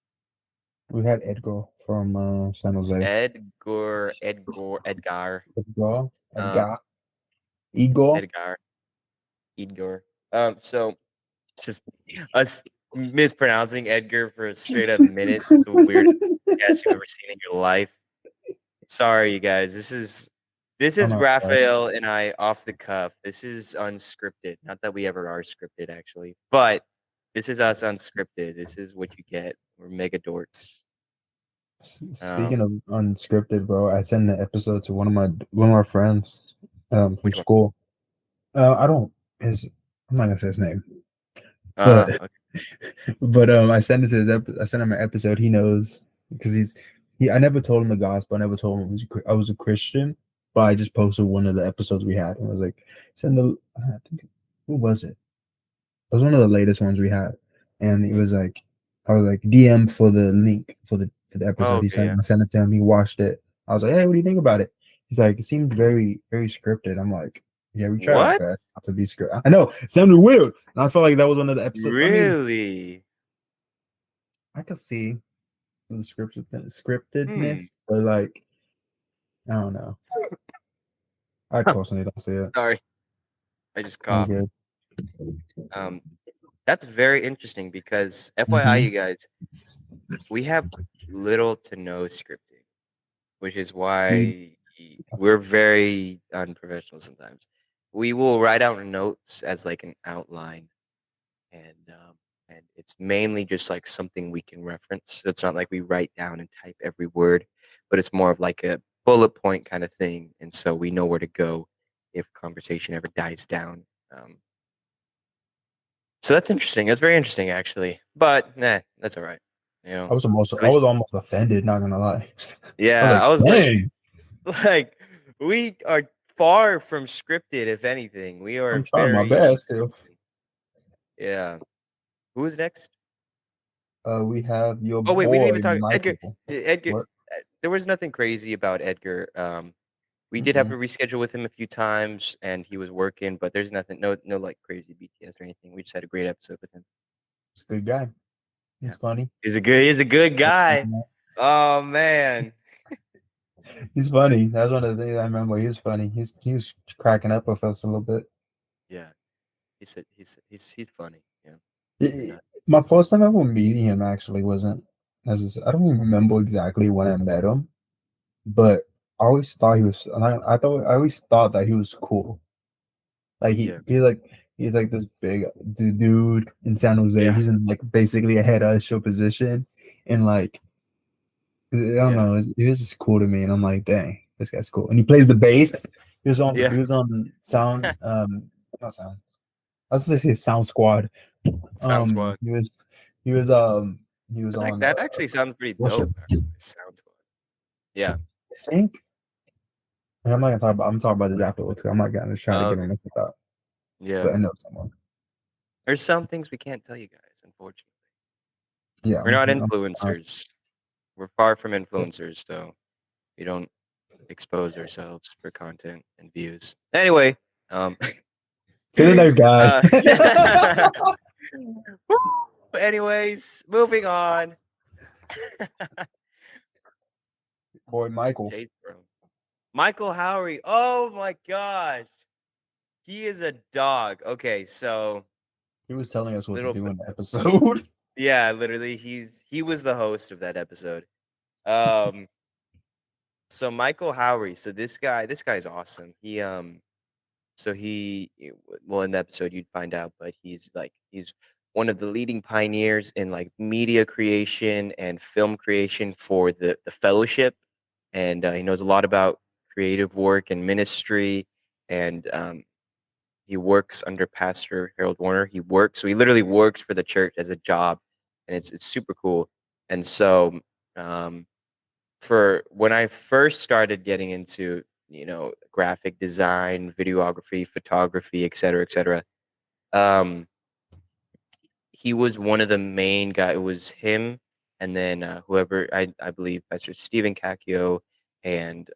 We had Edgar from San Jose. Edgar, Edgar, um, Edgar, Igor. Edgar. So it's just us mispronouncing Edgar for a straight up minute. It's the weirdest guess you've ever seen in your life. Sorry, you guys. This Oh is no, Rafael and I off the cuff. This is unscripted. Not that we ever are scripted, actually, but this is us unscripted. This is what you get. We're mega dorks. Speaking of unscripted, bro, I sent an episode to one of our friends from Which one? school. I don't his I'm not gonna say his name, but Okay. but I sent it to I sent him an episode. He knows because I never told him the gospel. I never told him I was a Christian, but I just posted one of the episodes we had and I was like, I think who was it? It was one of the latest ones we had, and it was like I was like DM for the link for the episode. He Okay, sent yeah. I sent it to him. He watched it. I was like, hey, what do you think about it? He's like, it seemed very very scripted. I'm like, yeah, we tried our What? best not to be scripted. I know it sounded weird, and I felt like that was one of the episodes. Really? I could see the Hmm. scriptedness, but like I don't know. I personally don't see it. Sorry, I just I'm coughed. good. That's very interesting because FYI, Mhm. you guys, we have little to no scripting, which is why we're very unprofessional sometimes. We will write out notes as like an outline, and it's mainly just like something we can reference. So it's not like we write down and type every word, but it's more of like a bullet point kind of thing, and so we know where to go if conversation ever dies down. Um, so that's interesting. That's very interesting, actually. But nah, that's all right. You know, at I least was almost offended, not gonna lie. I was yeah. like, I was dang, like we are far from scripted. If anything, we I'm are trying my very best too. yeah. Who is next? We have your Oh wait, we didn't boy even talk Edgar. Michael. Edgar. What? There was nothing crazy about Edgar. We did have Mm-mm. to reschedule with him a few times, and he was working. But there's nothing, no like crazy BTS or anything. We just had a great episode with him. He's a good guy. Yeah, He's funny. He's a good guy. Oh man. He's funny. That's one of the things I remember. He was funny. He was cracking up with us a little bit. Yeah, he's funny. Yeah, and, It- My first time ever meeting him actually wasn't as I don't even remember exactly when I met him, but I always thought he was. And I always thought that he was cool. Like yeah, he's like this big dude in San Jose. yeah, He's in like basically a head usher position, and like I don't yeah, know, it was just cool to me, and I'm like, dang, this guy's cool. And he plays the bass. yeah. He was on sound not sound. I was gonna say Sound Squad. Sound Squad. He was he was um he was I think on that actually sounds pretty worship. dope. Actually, Sound Squad. Yeah. I think. And I'm not gonna talk about. I'm talking about this afterwards. I'm not gonna try to get Okay. on it about. Yeah. But I know someone. There's some things we can't tell you guys, unfortunately. Yeah, We're not I'm influencers. We're far from influencers, so we don't expose ourselves for content and views. Anyway, um, see the next guy. anyways, moving on. Boy, Michael. Shade Throne. Michael Howery. Oh my gosh. He is a dog. Okay, so He was telling us what to little do in the episode. yeah, literally he was the host of that episode. Um so Michael Howery, so this guy's awesome. So well, in the episode you'd find out, but he's one of the leading pioneers in like media creation and film creation for the fellowship, and he knows a lot about creative work and ministry, and he works under Pastor Harold Warner. So he literally works for the church as a job, and it's super cool. And so um, for when I first started getting into graphic design, videography, photography, et cetera, um, he was one of the main guys. It was him, and then whoever I believe Pastor Stephen Cacchio, and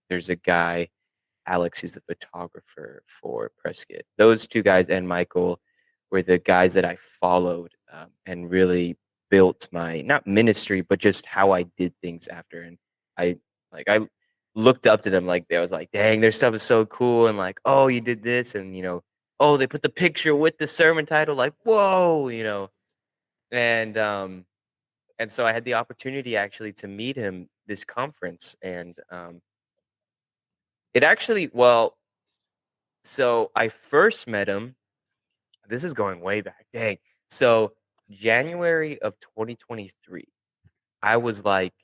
there's a guy Alex, who's the photographer for Prescott. Those two guys and Michael were the guys that I followed and really built my not ministry, but just how I did things after. And I looked up to them like I was like, dang, their stuff is so cool. And like, oh, you did this, and oh, they put the picture with the sermon title, like, whoa, and and so I had the opportunity actually to meet him this conference, and it actually, well, so I first met him. This is going way back, dang. So January of 2023, I was like,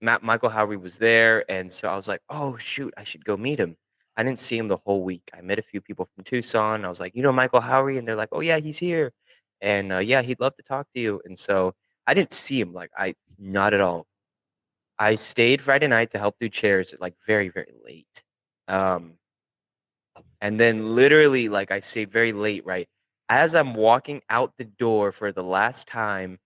Michael Howery was there, and so I was like, oh shoot, I should go meet him. I didn't see him the whole week. I met a few people from Tucson. I was like, Michael Howery, and they're like, oh yeah, he's here, and yeah, he'd love to talk to you. And so I didn't see him, like I not at all. I stayed Friday night to help do chairs at like very, very late. Um, and then literally, like I stayed very late, right? As I'm walking out the door for the last time,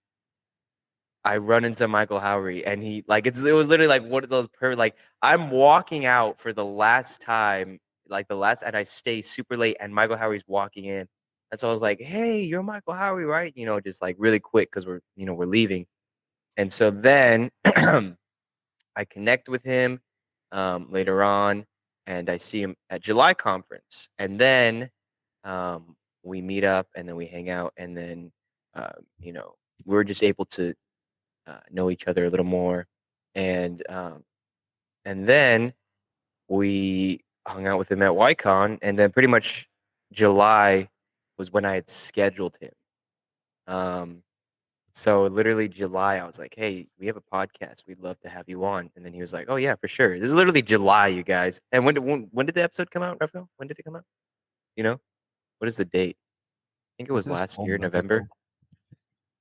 I run into Michael Howery, and he like it was literally like one of those like I'm walking out for the last time, like the last, and I stay super late, and Michael Howery's walking in. And so I was like, hey, you're Michael Howery, right? Just like really quick because we're leaving. And so then I connect with him later on, and I see him at July conference, and then we meet up, and then we hang out, and then uh, we're just able to know each other a little more, and then we hung out with him at YCon, and then pretty much July was when I had scheduled him. So literally July, I was like, "Hey, we have a podcast. We'd love to have you on." And then he was like, "Oh yeah, for sure." This is literally July, you guys. And when did the episode come out, Rafael? When did it come out? You know, what is the date? I think it This was is last 12 year, months ago. Was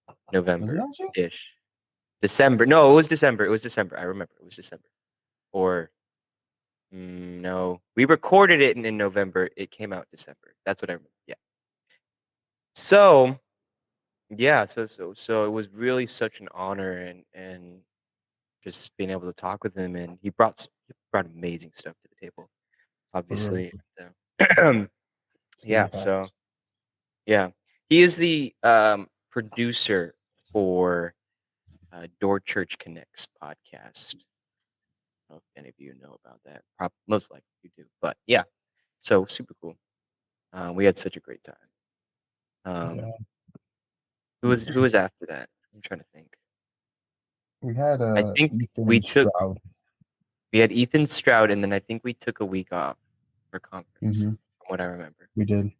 it November last year? ish, December. No, it was December. It was December. I remember it was December. Or no, we recorded it in November. It came out December. That's what I remember. Yeah. So yeah, so it was really such an honor, and just being able to talk with him, and he brought amazing stuff to the table, For real. obviously. So, Speaking yeah, of so facts. yeah, he is the producer for Door Church Connects podcast. I don't know if any of you know about that. Most likely you do, but yeah, so super cool. We had such a great time. Yeah. Who was after that? I'm trying to think. We had I think we Ethan took Stroud. we had Ethan Stroud, and then I think we took a week off for conference, Hmm. from what I remember. We did.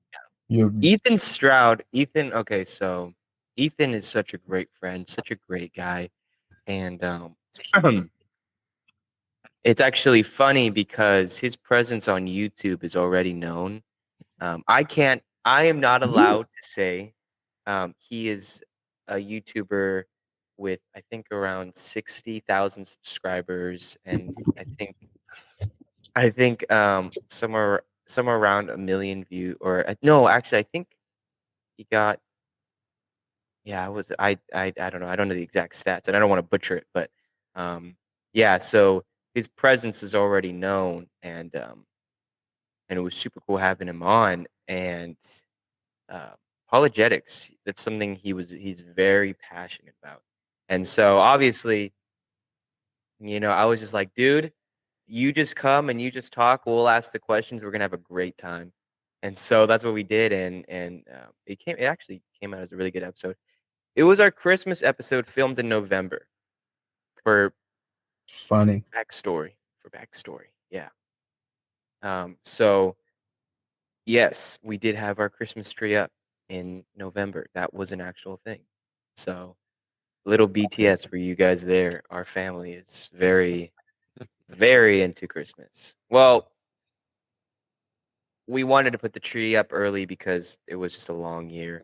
You Ethan Stroud, okay, so Ethan is such a great friend, such a great guy, and it's actually funny because his presence on YouTube is already known. I am not allowed to say he is a YouTuber with, I think, around 60,000 subscribers, and I think somewhere around a million view, or no, actually I think he got, yeah, I don't know, I don't know the exact stats, and I don't want to butcher it, but yeah, so his presence is already known, and it was super cool having him on. And uh, apologetics, that's something he's very passionate about. And so obviously, I was just like, dude, you just come and you just talk, we'll ask the questions, we're gonna have a great time. And so that's what we did, and it actually came out as a really good episode. It was our Christmas episode, filmed in November. for funny. backstory, yeah. So yes, we did have our Christmas tree up in November. That was an actual thing. So little BTS for you guys there. Our family is very, very into Christmas. Well, we wanted to put the tree up early because it was just a long year,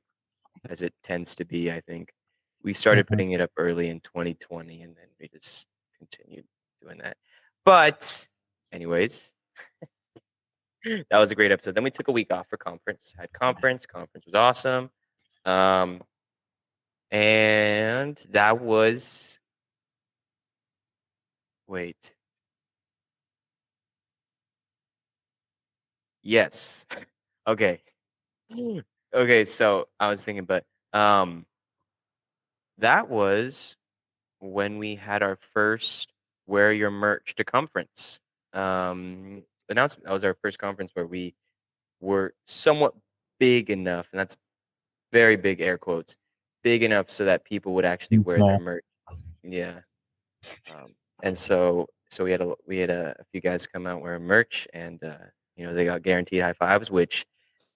as it tends to be, I think. We started Mhm. putting it up early in 2020, and then we just continued doing that. But anyways, that was a great episode. Then we took a week off for conference. Had conference. Conference was awesome. Um, and that was, wait. Yes. Okay. Okay, so I was thinking, but That was when we had our first Wear Your Merch to conference announcement. That was our first conference where we were somewhat big enough, and that's very big air quotes, big enough so that people would actually wear their Small. merch. Yeah. And so we had a few guys come out wearing merch, and they got guaranteed high fives. Which,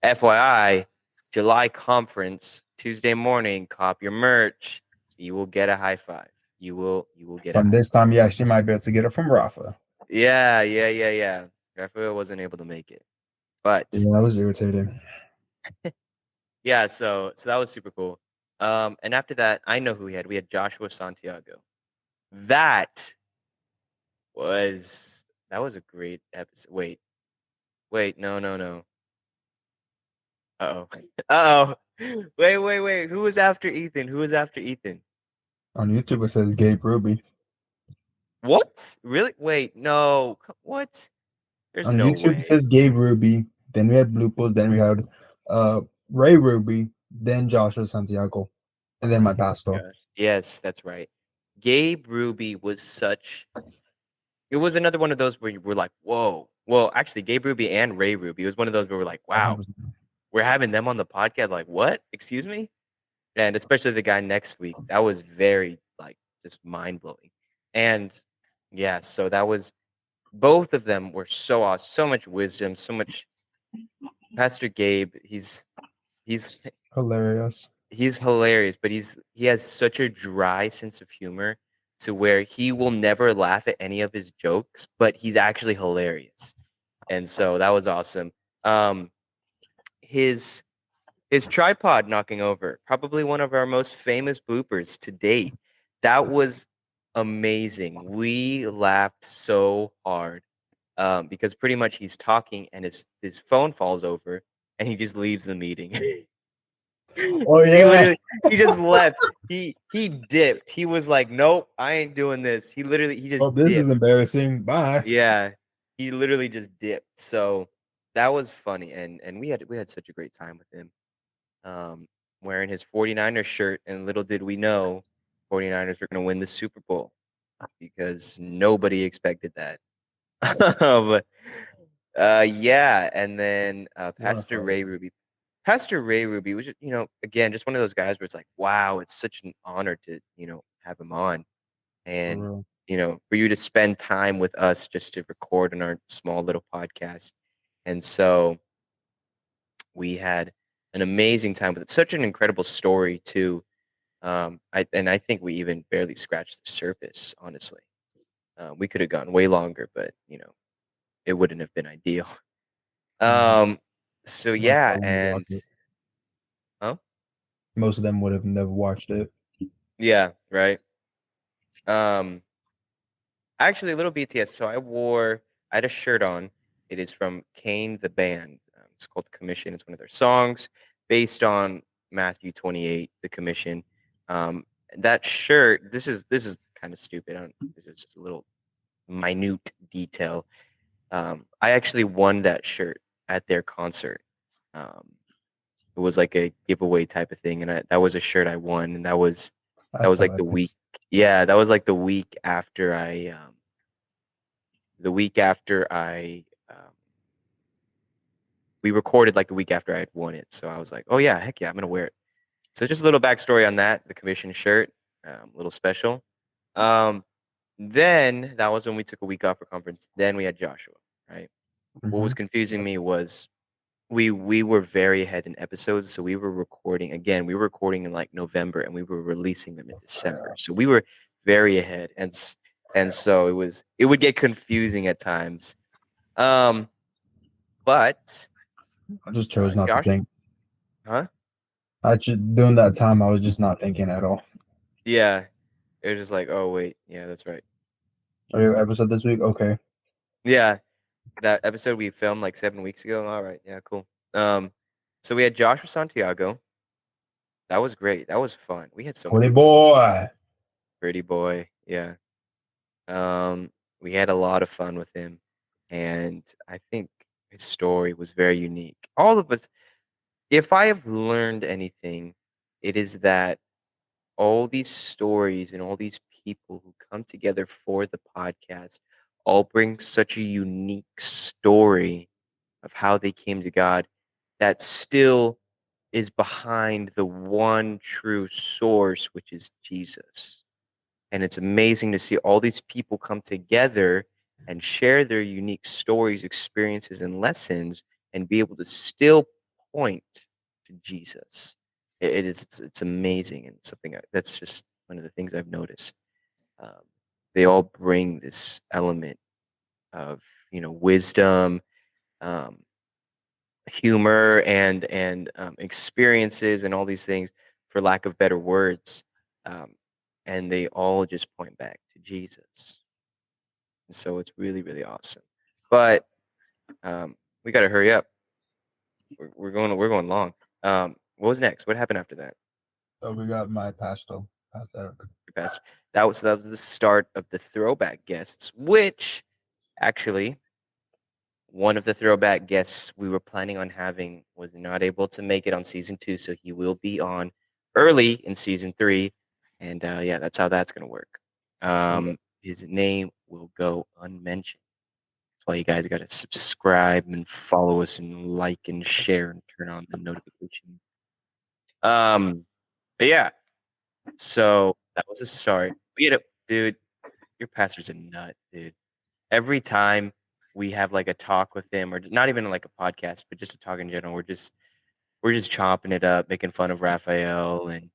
FYI, July conference Tuesday morning, cop your merch. You will get a high five. You will get a From high this five. time, you actually might be able to get it from Rafa. Yeah. Rafael wasn't able to make it, but Yeah, that was irritating. yeah. So that was super cool. And after that, I know who we had. We had Joshua Santiago. That that was a great episode. Wait, no. Uh-oh. Uh-oh. Wait. Who was after Ethan? Who was after Ethan? On YouTube, it says Gabe Ruby. What? Really? Wait, no. What? There's On no YouTube, it way. says Gabe Ruby. Then we had Blue Bulls. Then we had Ray Ruby. Then Joshua Santiago. And then my pastor. Gosh. Yes, that's right. Gabe Ruby was it was another one of those where you were like, whoa. Well, actually, Gabe Ruby and Ray Ruby, it was one of those where we're like, wow, we're having them on the podcast. Like, what? Excuse me? And especially the guy next week. That was very, like, just mind blowing. And yeah, so that was, both of them were so awesome, so much wisdom, so much. Pastor Gabe, he's Hilarious. he's hilarious, but he has such a dry sense of humor to where he will never laugh at any of his jokes, but he's actually hilarious. And so that was awesome. Um, his his tripod knocking over, probably one of our most famous bloopers to date. That was amazing. We laughed so hard because pretty much he's talking and his phone falls over and he just leaves the meeting. Oh, He yeah. literally he just left. He dipped. He was like, "Nope, I ain't doing this." He just Oh, this is dipped. embarrassing. Bye. Yeah, he literally just dipped. So that was funny, and we had such a great time with him. Um, Wearing his 49ers shirt, and little did we know, 49ers were going to win the Super Bowl because nobody expected that. But, yeah, and then What a fight. Pastor Ray Ruby was just, again, just one of those guys where it's like, wow, it's such an honor to, have him on. For And, real. for you to spend time with us just to record on our small little podcast. And so we had an amazing time with him. Such an incredible story, too. I think we even barely scratched the surface, honestly. We could have gone way longer, but, it wouldn't have been ideal. Mhm. Um, so Most yeah, probably never and watched it. huh? Most of them would have never watched it. Yeah, right. Um, Actually, a little BTS. So I had a shirt on. It is from Kane the band. It's called Commission. It's one of their songs based on Matthew 28, the Commission. Um, that shirt. This is kind of stupid. This is just a little minute detail. I actually won that shirt at their concert. Um, it was like a giveaway type of thing, and that was a shirt I won, and that was That's like the week. hilarious. Yeah, that was like the week after I we recorded like the week after I had won it. So I was like, oh yeah, heck yeah, I'm gonna wear it. So just a little backstory on that, the commission shirt, a little special. Um, then that was when we took a week off for conference. Then we had Joshua, right? What was Mhm. confusing me was we were very ahead in episodes, so we were recording again. We were recording in like November, and we were releasing them in December. So we were very ahead, and so it would get confusing at times. Um, but I just chose not to Josh, think. huh? During that time, I was just not thinking at all. Yeah, it was just like, oh wait, yeah, that's right. Are your episode this week? Okay. Yeah, that episode we filmed like 7 weeks ago. All right, yeah, cool. Um, so we had Joshua Santiago. That was great. That was fun. We had so much Holy fun. boy. Pretty boy, yeah. We had a lot of fun with him, and I think his story was very unique. All of us, if I have learned anything, it is that all these stories and all these people who come together for the podcast all bring such a unique story of how they came to God that still is behind the one true source, which is Jesus. And it's amazing to see all these people come together and share their unique stories, experiences, and lessons and be able to still point to Jesus. It's amazing, and something that's just one of the things I've noticed. Um, they all bring this element of wisdom, um, humor, and experiences, and all these things, for lack of better words, um, and they all just point back to Jesus. And so it's really, really awesome. But we got to hurry up. We're going long. What was next? What happened after that? So we got my pastor. Pastor. Pastor? That was the start of the throwback guests, which actually one of the throwback guests we were planning on having was not able to make it on season 2, so he will be on early in season 3, and yeah, that's how that's gonna work. His name will go unmentioned. That's why you guys got to subscribe and follow us and like and share and turn on the notification. But yeah, so that was a start. Dude, your pastor's a nut, dude. Every time we have like a talk with him, or not even like a podcast, but just a talk in general, we're just chopping it up, making fun of Rafael and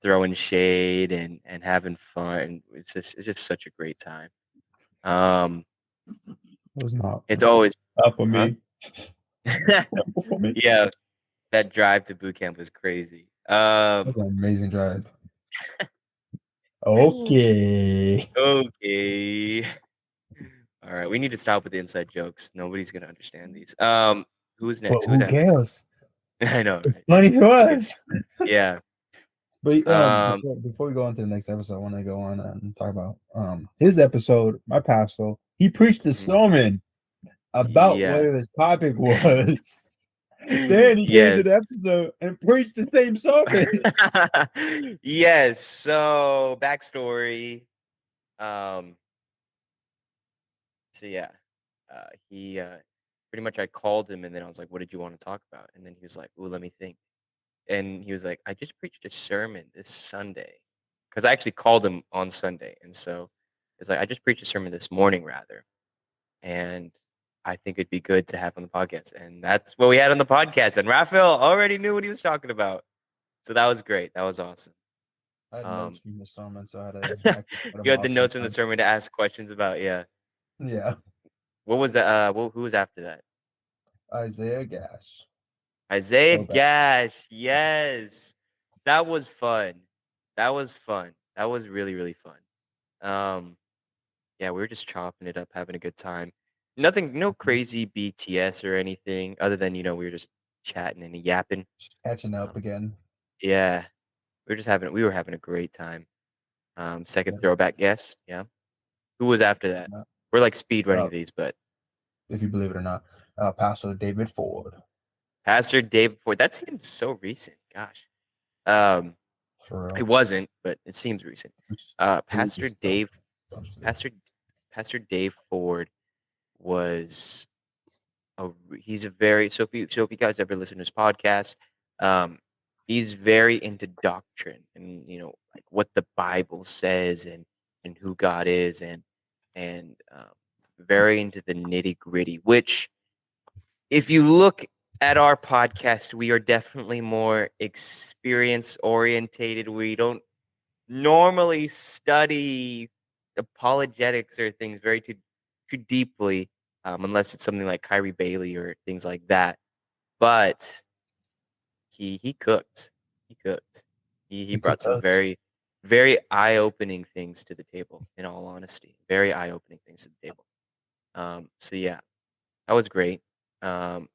throwing shade and having fun. It's just such a great time. It was not It's always up for huh? me. Up for me. Yeah, that drive to boot camp was crazy. That was an amazing drive. Okay. Okay. All right, we need to stop with the inside jokes. Nobody's gonna understand these. Who's But next? who Who's after? cares? I know, It's right? funny to Okay. us. Yeah. But Um. before we go on to the next episode, I want to go on and talk about his episode. My pastor, he preached a mhm. sermon about Yeah. what his topic was. Then he came to Yes. the episode and preached the same sermon. Yes. So backstory. Um. So yeah, he pretty much I called him and then I was like, "What did you want to talk about?" And then he was like, "Ooh, let me think." And he was like, "I just preached a sermon this Sunday," because I actually called him on Sunday, and so it's like I just preached a sermon this morning, rather, and I think it'd be good to have on the podcast, and that's what we had on the podcast. And Rafael already knew what he was talking about, so that was great. That was awesome. I had notes Um, from the sermon, so I had to actually put you them had the up notes from the sometimes. sermon to ask questions about. Yeah, Yeah. what was that? Who was after that? Isaiah Gash. Isaiah Throwback. Gash. Yes, that was fun. That was fun. That was really, really fun. Um, yeah, we were just chopping it up, having a good time. Nothing, no crazy BTS or anything, other than we were just chatting and yapping. Catching up Um, again. yeah, we were having a great time. Second Yeah. throwback guest, yeah. Who was after that? We're like speed running these, but If you believe it or not, Pastor David Ford. Pastor Dave Ford. That seems so recent. Gosh, um, For real. it wasn't, but it seems recent. Pastor Please Dave, don't do it. Pastor Dave Ford was he's a very so if you guys ever listen to his podcast, um, he's very into doctrine and like what the Bible says and who God is and very into the nitty gritty. Which, if you look at our podcast, we are definitely more experience orientated. We don't normally study apologetics or things very too deeply, unless it's something like Kyrie Bailey or things like that. But he cooked. He cooked. He He could brought some very very eye opening things to the table. In all honesty, very eye opening things to the table. So yeah, that was great.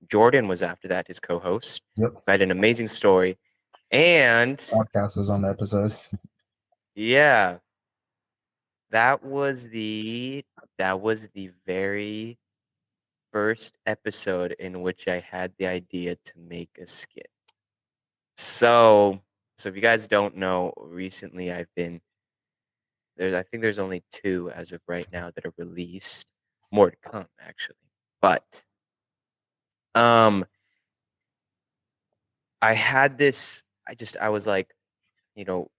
Jordan was after that, his co-host. Yep. Who had an amazing story, and Podcast was on the episodes. yeah, that was the very first episode in which I had the idea to make a skit. So So if you guys don't know, recently I've been there's I think there's only 2 as of right now that are released. More to come, actually. But um, I had this. I was like, you know,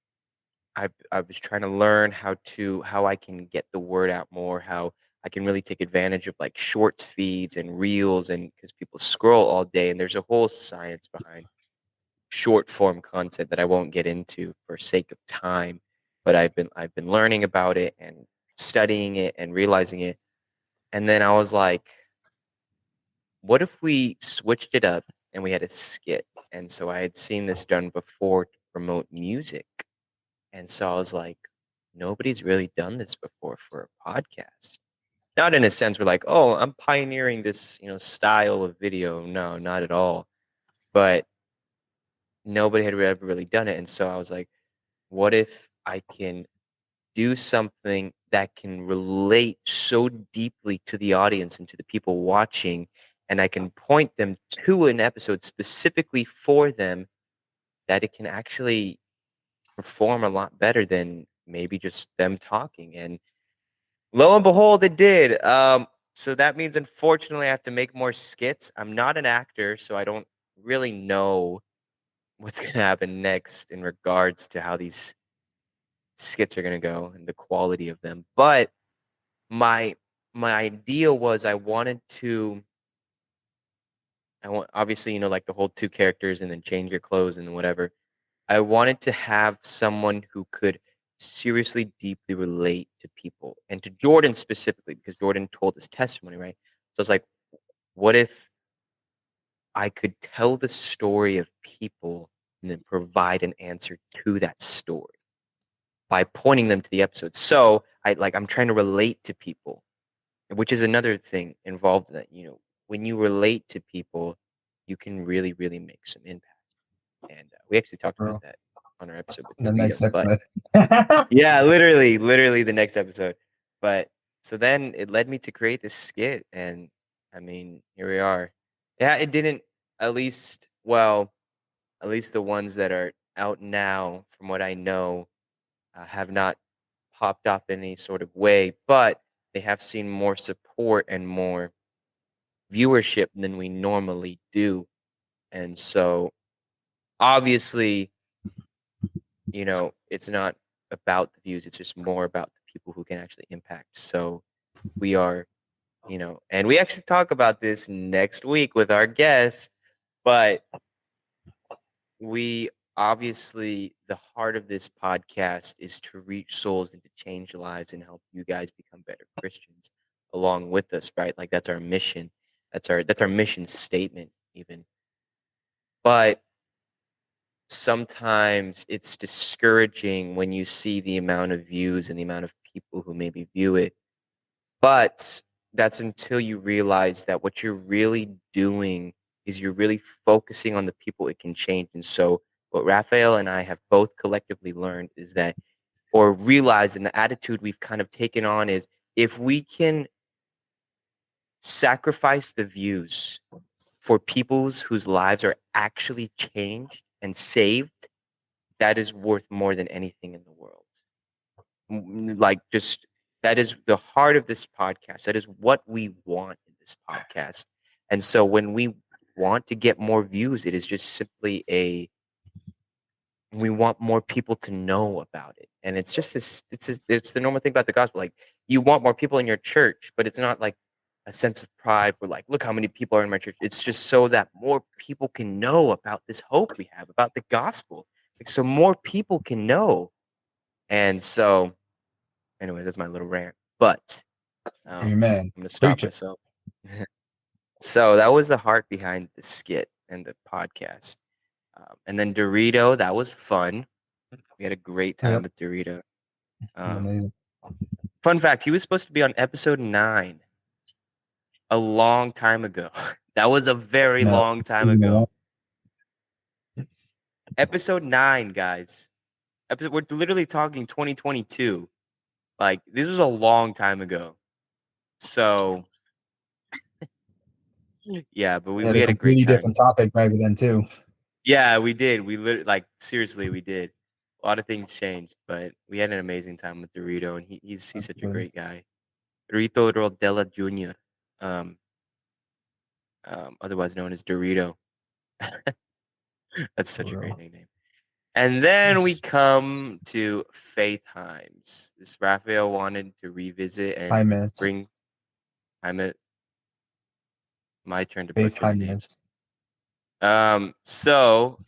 I was trying to learn how I can get the word out more, how I can really take advantage of like shorts feeds and reels, and because people scroll all day, and there's a whole science behind short form content that I won't get into for sake of time, but I've been learning about it and studying it and realizing it. And then I was like, what if we switched it up and we had a skit? And so I had seen this done before to promote music. And so I was like, nobody's really done this before for a podcast. Not in a sense we're like, oh, I'm pioneering this, style of video. No, not at all. But nobody had ever really done it. And so I was like, what if I can do something that can relate so deeply to the audience and to the people watching, and I can point them to an episode specifically for them, that it can actually perform a lot better than maybe just them talking. And lo and behold, it did. So that means, unfortunately, I have to make more skits. I'm not an actor, so I don't really know what's going to happen next in regards to how these skits are going to go and the quality of them. But my my idea was I want, obviously, like the whole 2 characters and then change your clothes and whatever. I wanted to have someone who could seriously deeply relate to people, and to Jordan specifically, because Jordan told his testimony, right? So it's like, what if I could tell the story of people and then provide an answer to that story by pointing them to the episode? So I'm trying to relate to people, which is another thing involved in that. When you relate to people, you can really, really make some impact. And we actually talked about Bro, that on our episode with the Dorito. next But episode. yeah, literally the next episode. But so then it led me to create this skit, and I mean, here we are. Yeah, it didn't. At least the ones that are out now, from what I know, have not popped off in any sort of way, but they have seen more support and more viewership than we normally do. And so obviously, it's not about the views, it's just more about the people who can actually impact. So we are, and we actually talk about this next week with our guests, but we obviously, the heart of this podcast is to reach souls and to change lives and help you guys become better Christians along with us, right? Like that's our mission. That's our mission statement even. But sometimes it's discouraging when you see the amount of views and the amount of people who maybe view it. But that's until you realize that what you're really doing is you're really focusing on the people it can change. And so what Rafael and I have both collectively learned is that, or realized, and the attitude we've kind of taken on is, if we can sacrifice the views for people's whose lives are actually changed and saved, that is worth more than anything in the world. Like, just that is the heart of this podcast. That is what we want in this podcast. And so when we want to get more views, it is just simply we want more people to know about it. And it's just this, it's the normal thing about the gospel. Like, you want more people in your church, but it's not like a sense of pride. We're like, look how many people are in my church. It's just so that more people can know about this hope we have, about the gospel. Like, so more people can know. And so, anyway, that's my little rant. But Amen. I'm going to stop Preach it. myself. So that was the heart behind the skit and the podcast. And then Dorito, that was fun. We had a great time Yep. with Dorito. Amazing. Fun fact, he was supposed to be on episode 9 a long time ago. That was a very No, long time ago. Episode 9, guys. We're literally talking 2022. Like, this was a long time ago. So, yeah, but we we had a had a great completely time. different topic back then too. Yeah, we did. We literally, like, seriously, we did. A lot of things changed, but we had an amazing time with Dorito, and he's such a Absolutely. great guy. Dorito Rodella Jr., um, otherwise known as Dorito. That's For such a great real. nickname. And then we come to Faith Himes. This Raphael wanted to revisit Hi, and miss. bring. I'm at my turn to Faith, butcher hi, the names. miss. So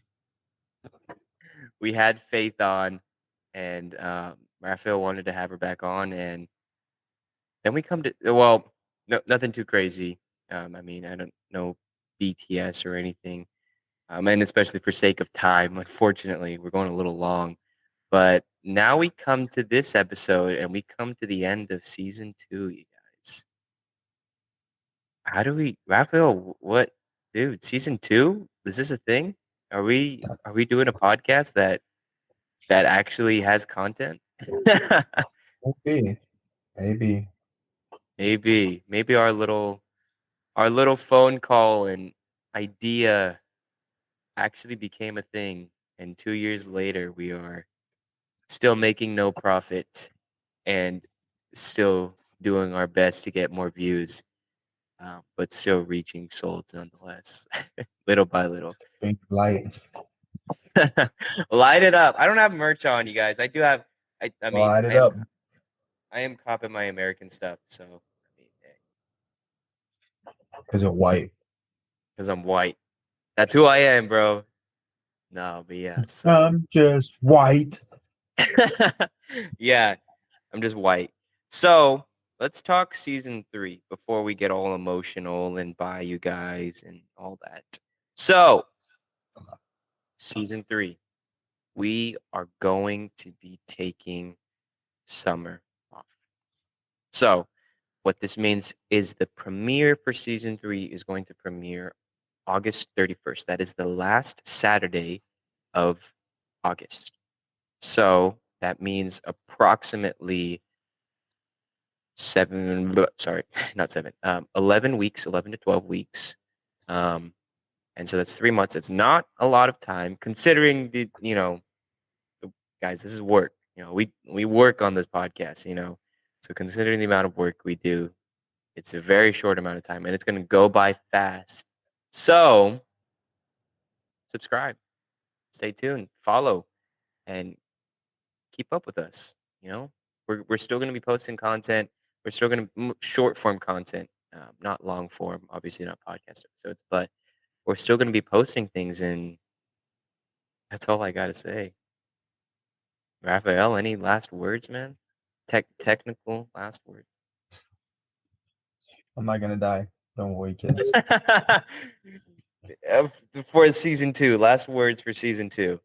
we had Faith on, and Raphael wanted to have her back on, and then we come to, well, no, nothing too crazy. I mean, I don't know BTS or anything, and especially for sake of time, unfortunately, we're going a little long. But now we come to this episode, and we come to the end of season 2, you guys. How do we, Raphael? What, dude? Season 2? Is this a thing? Are we doing a podcast that actually has content? Maybe. Maybe. Maybe our little phone call and idea actually became a thing, and 2 years later we are still making no profit and still doing our best to get more views, but still reaching souls nonetheless, little by little. Drink light. Light it up. I don't have merch on, you guys. I do have. I mean, Light it up. I am copping my American stuff, so I mean, Because you're white. because I'm white. That's who I am, bro. No, but yeah. So I'm just white. yeah, I'm just white. So let's talk season 3 before we get all emotional and buy you guys and all that. So season 3, we are going to be taking summer off. So what this means is the premiere for season 3 is going to premiere August 31st. That is the last Saturday of August. So that means approximately 11 weeks, 11 to 12 weeks. And so that's 3 months. It's not a lot of time considering guys, this is work. We work on this podcast, So considering the amount of work we do, it's a very short amount of time and it's going to go by fast. So subscribe, stay tuned, follow, and keep up with us. We're still going to be posting content. We're still going to short form content, not long form, obviously not podcast episodes, but we're still going to be posting things. And that's all I got to say. Raphael, any last words, man? Technical last words. I'm not going to die. Don't worry, kids. For season 2, last words for season 2.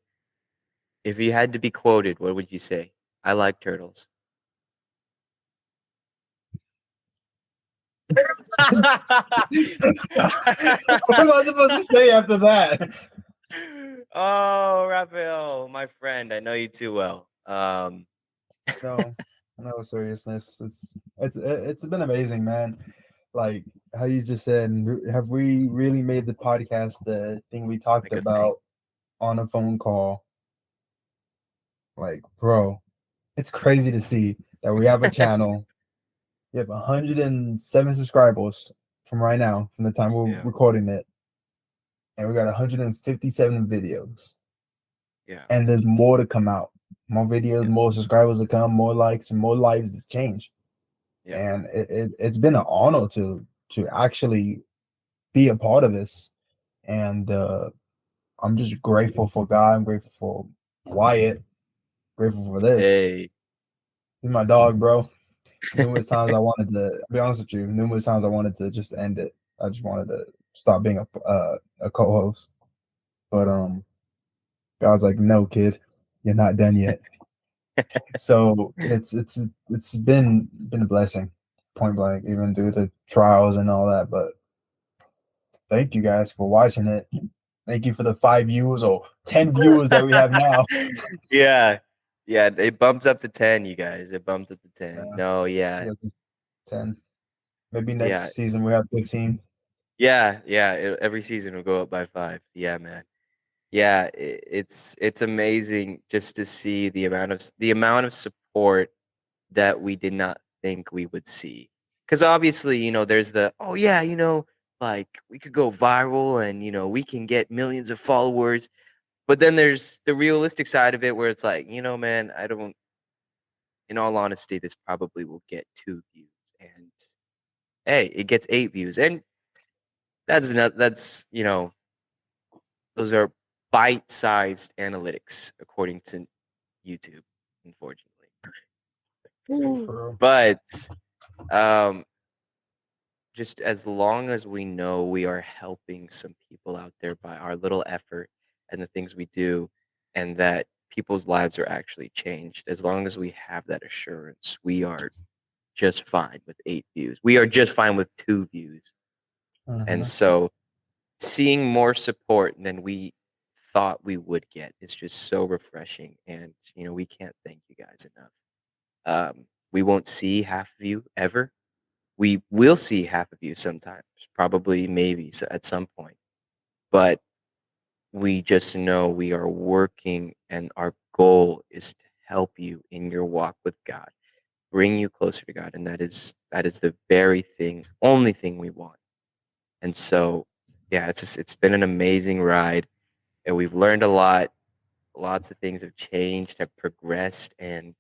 If you had to be quoted, what would you say? I like turtles. What am I supposed to say after that? Oh, Rafael, my friend, I know you too well. No, no seriousness. It's been amazing, man. Like how you just said, have we really made the podcast the thing we talked Like a thing. about on a phone call? Like, bro, it's crazy to see that we have a channel. We have 107 subscribers from right now, from the time we're Yeah. recording it, and we got 157 videos. Yeah. And there's more to come out. More videos, Yeah. more subscribers to come, more likes, and more lives to change. Yeah. And it's been an honor to actually be a part of this. And I'm just grateful for God. I'm grateful for Wyatt. Grateful for this. Hey. He's my dog, bro. Numerous times I wanted to, I'll be honest with you, numerous times I wanted to just end it. I just wanted to stop being a co-host. But God's like, no, kid, you're not done yet. So it's been a blessing, point blank, even through the trials and all that. But thank you guys for watching it. Thank you for the 5 viewers or 10 viewers that we have now. Yeah. Yeah. It bumps up to 10, you guys. It bumped up to 10. Yeah. No, yeah. 10. Maybe Yeah. next season we have 15. Yeah. Yeah. Every season will go up by 5. Yeah, man. Yeah, it's amazing just to see the amount of support that we did not think we would see. Because obviously, there's the, oh yeah, like we could go viral and we can get millions of followers. But then there's the realistic side of it where it's like, man, I don't. In all honesty, this probably will get 2 views, and hey, it gets 8 views, and that's not that's those are bite-sized analytics according to YouTube, unfortunately. For real. But um, just as long as we know we are helping some people out there by our little effort and the things we do, and that people's lives are actually changed, as long as we have that assurance, we are just fine with 8 views. We are just fine with 2 views. And Mhm. so seeing more support than we thought we would get is just so refreshing. And, we can't thank you guys enough. We won't see half of you ever. We will see half of you sometimes, probably, maybe at some point. But we just know we are working, and our goal is to help you in your walk with God, bring you closer to God. And that is the very thing, only thing we want. And so, yeah, it's been an amazing ride, and we've learned a lot. Lots of things have changed, have progressed, and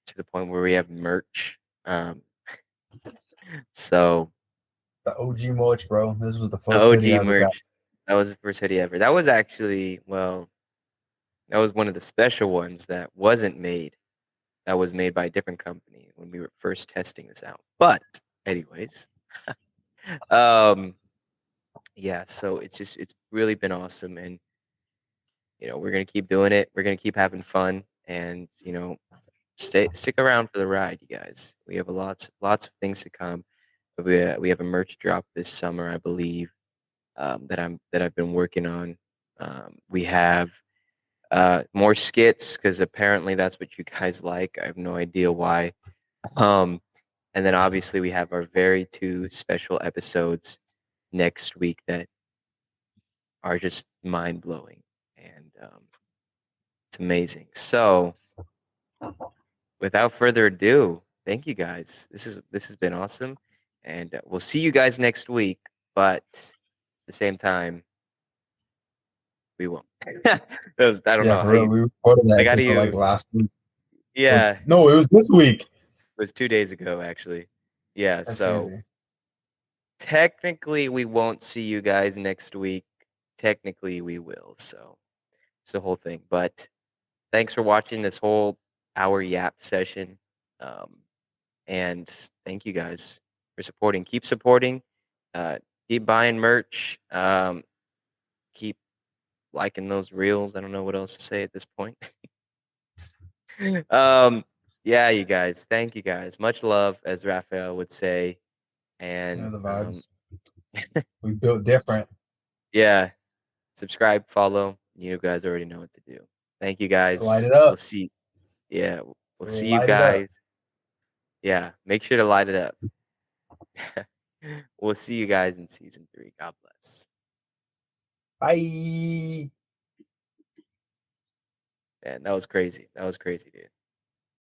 to the point where we have merch. So The OG merch, bro. This was the the first hoodie OG I ever got. merch, that was the first hoodie ever. That was actually, well, that was one of the special ones that wasn't made. That was made by a different company when we were first testing this out. But anyways, um, yeah. So it's really been awesome, and we're gonna keep doing it. We're gonna keep having fun, and stick around for the ride, you guys. We have lots of things to come. We have a merch drop this summer, I believe, that I've been working on. We have more skits because apparently that's what you guys like. I have no idea why. Um, and then obviously we have our very 2 special episodes next week that are just mind blowing, and it's amazing. So without further ado, thank you guys. This has been awesome, and we'll see you guys next week. But at the same time, we won't. I don't Yeah, know for how real. you We recorded that like. How do episode like you? last week. Or Yeah, no, it was this week. it was 2 days ago, actually. Yeah, That's so crazy. technically we won't see you guys next week. Technically we will. So it's the whole thing. But thanks for watching this whole hour yap session. Um, and thank you guys for supporting. Keep supporting. Uh, keep buying merch. Keep liking those reels. I don't know what else to say at this point. um, yeah, you guys. Thank you guys. Much love, as Rafael would say. You know And the vibes. We built different. yeah, subscribe, follow. You guys already know what to do. Thank you Light guys. it We'll up. see. Yeah, we'll see you Light it up. guys. Yeah, make sure to light it up. We'll see you guys in season 3. God bless. Bye. Man, that was crazy. That was crazy, dude.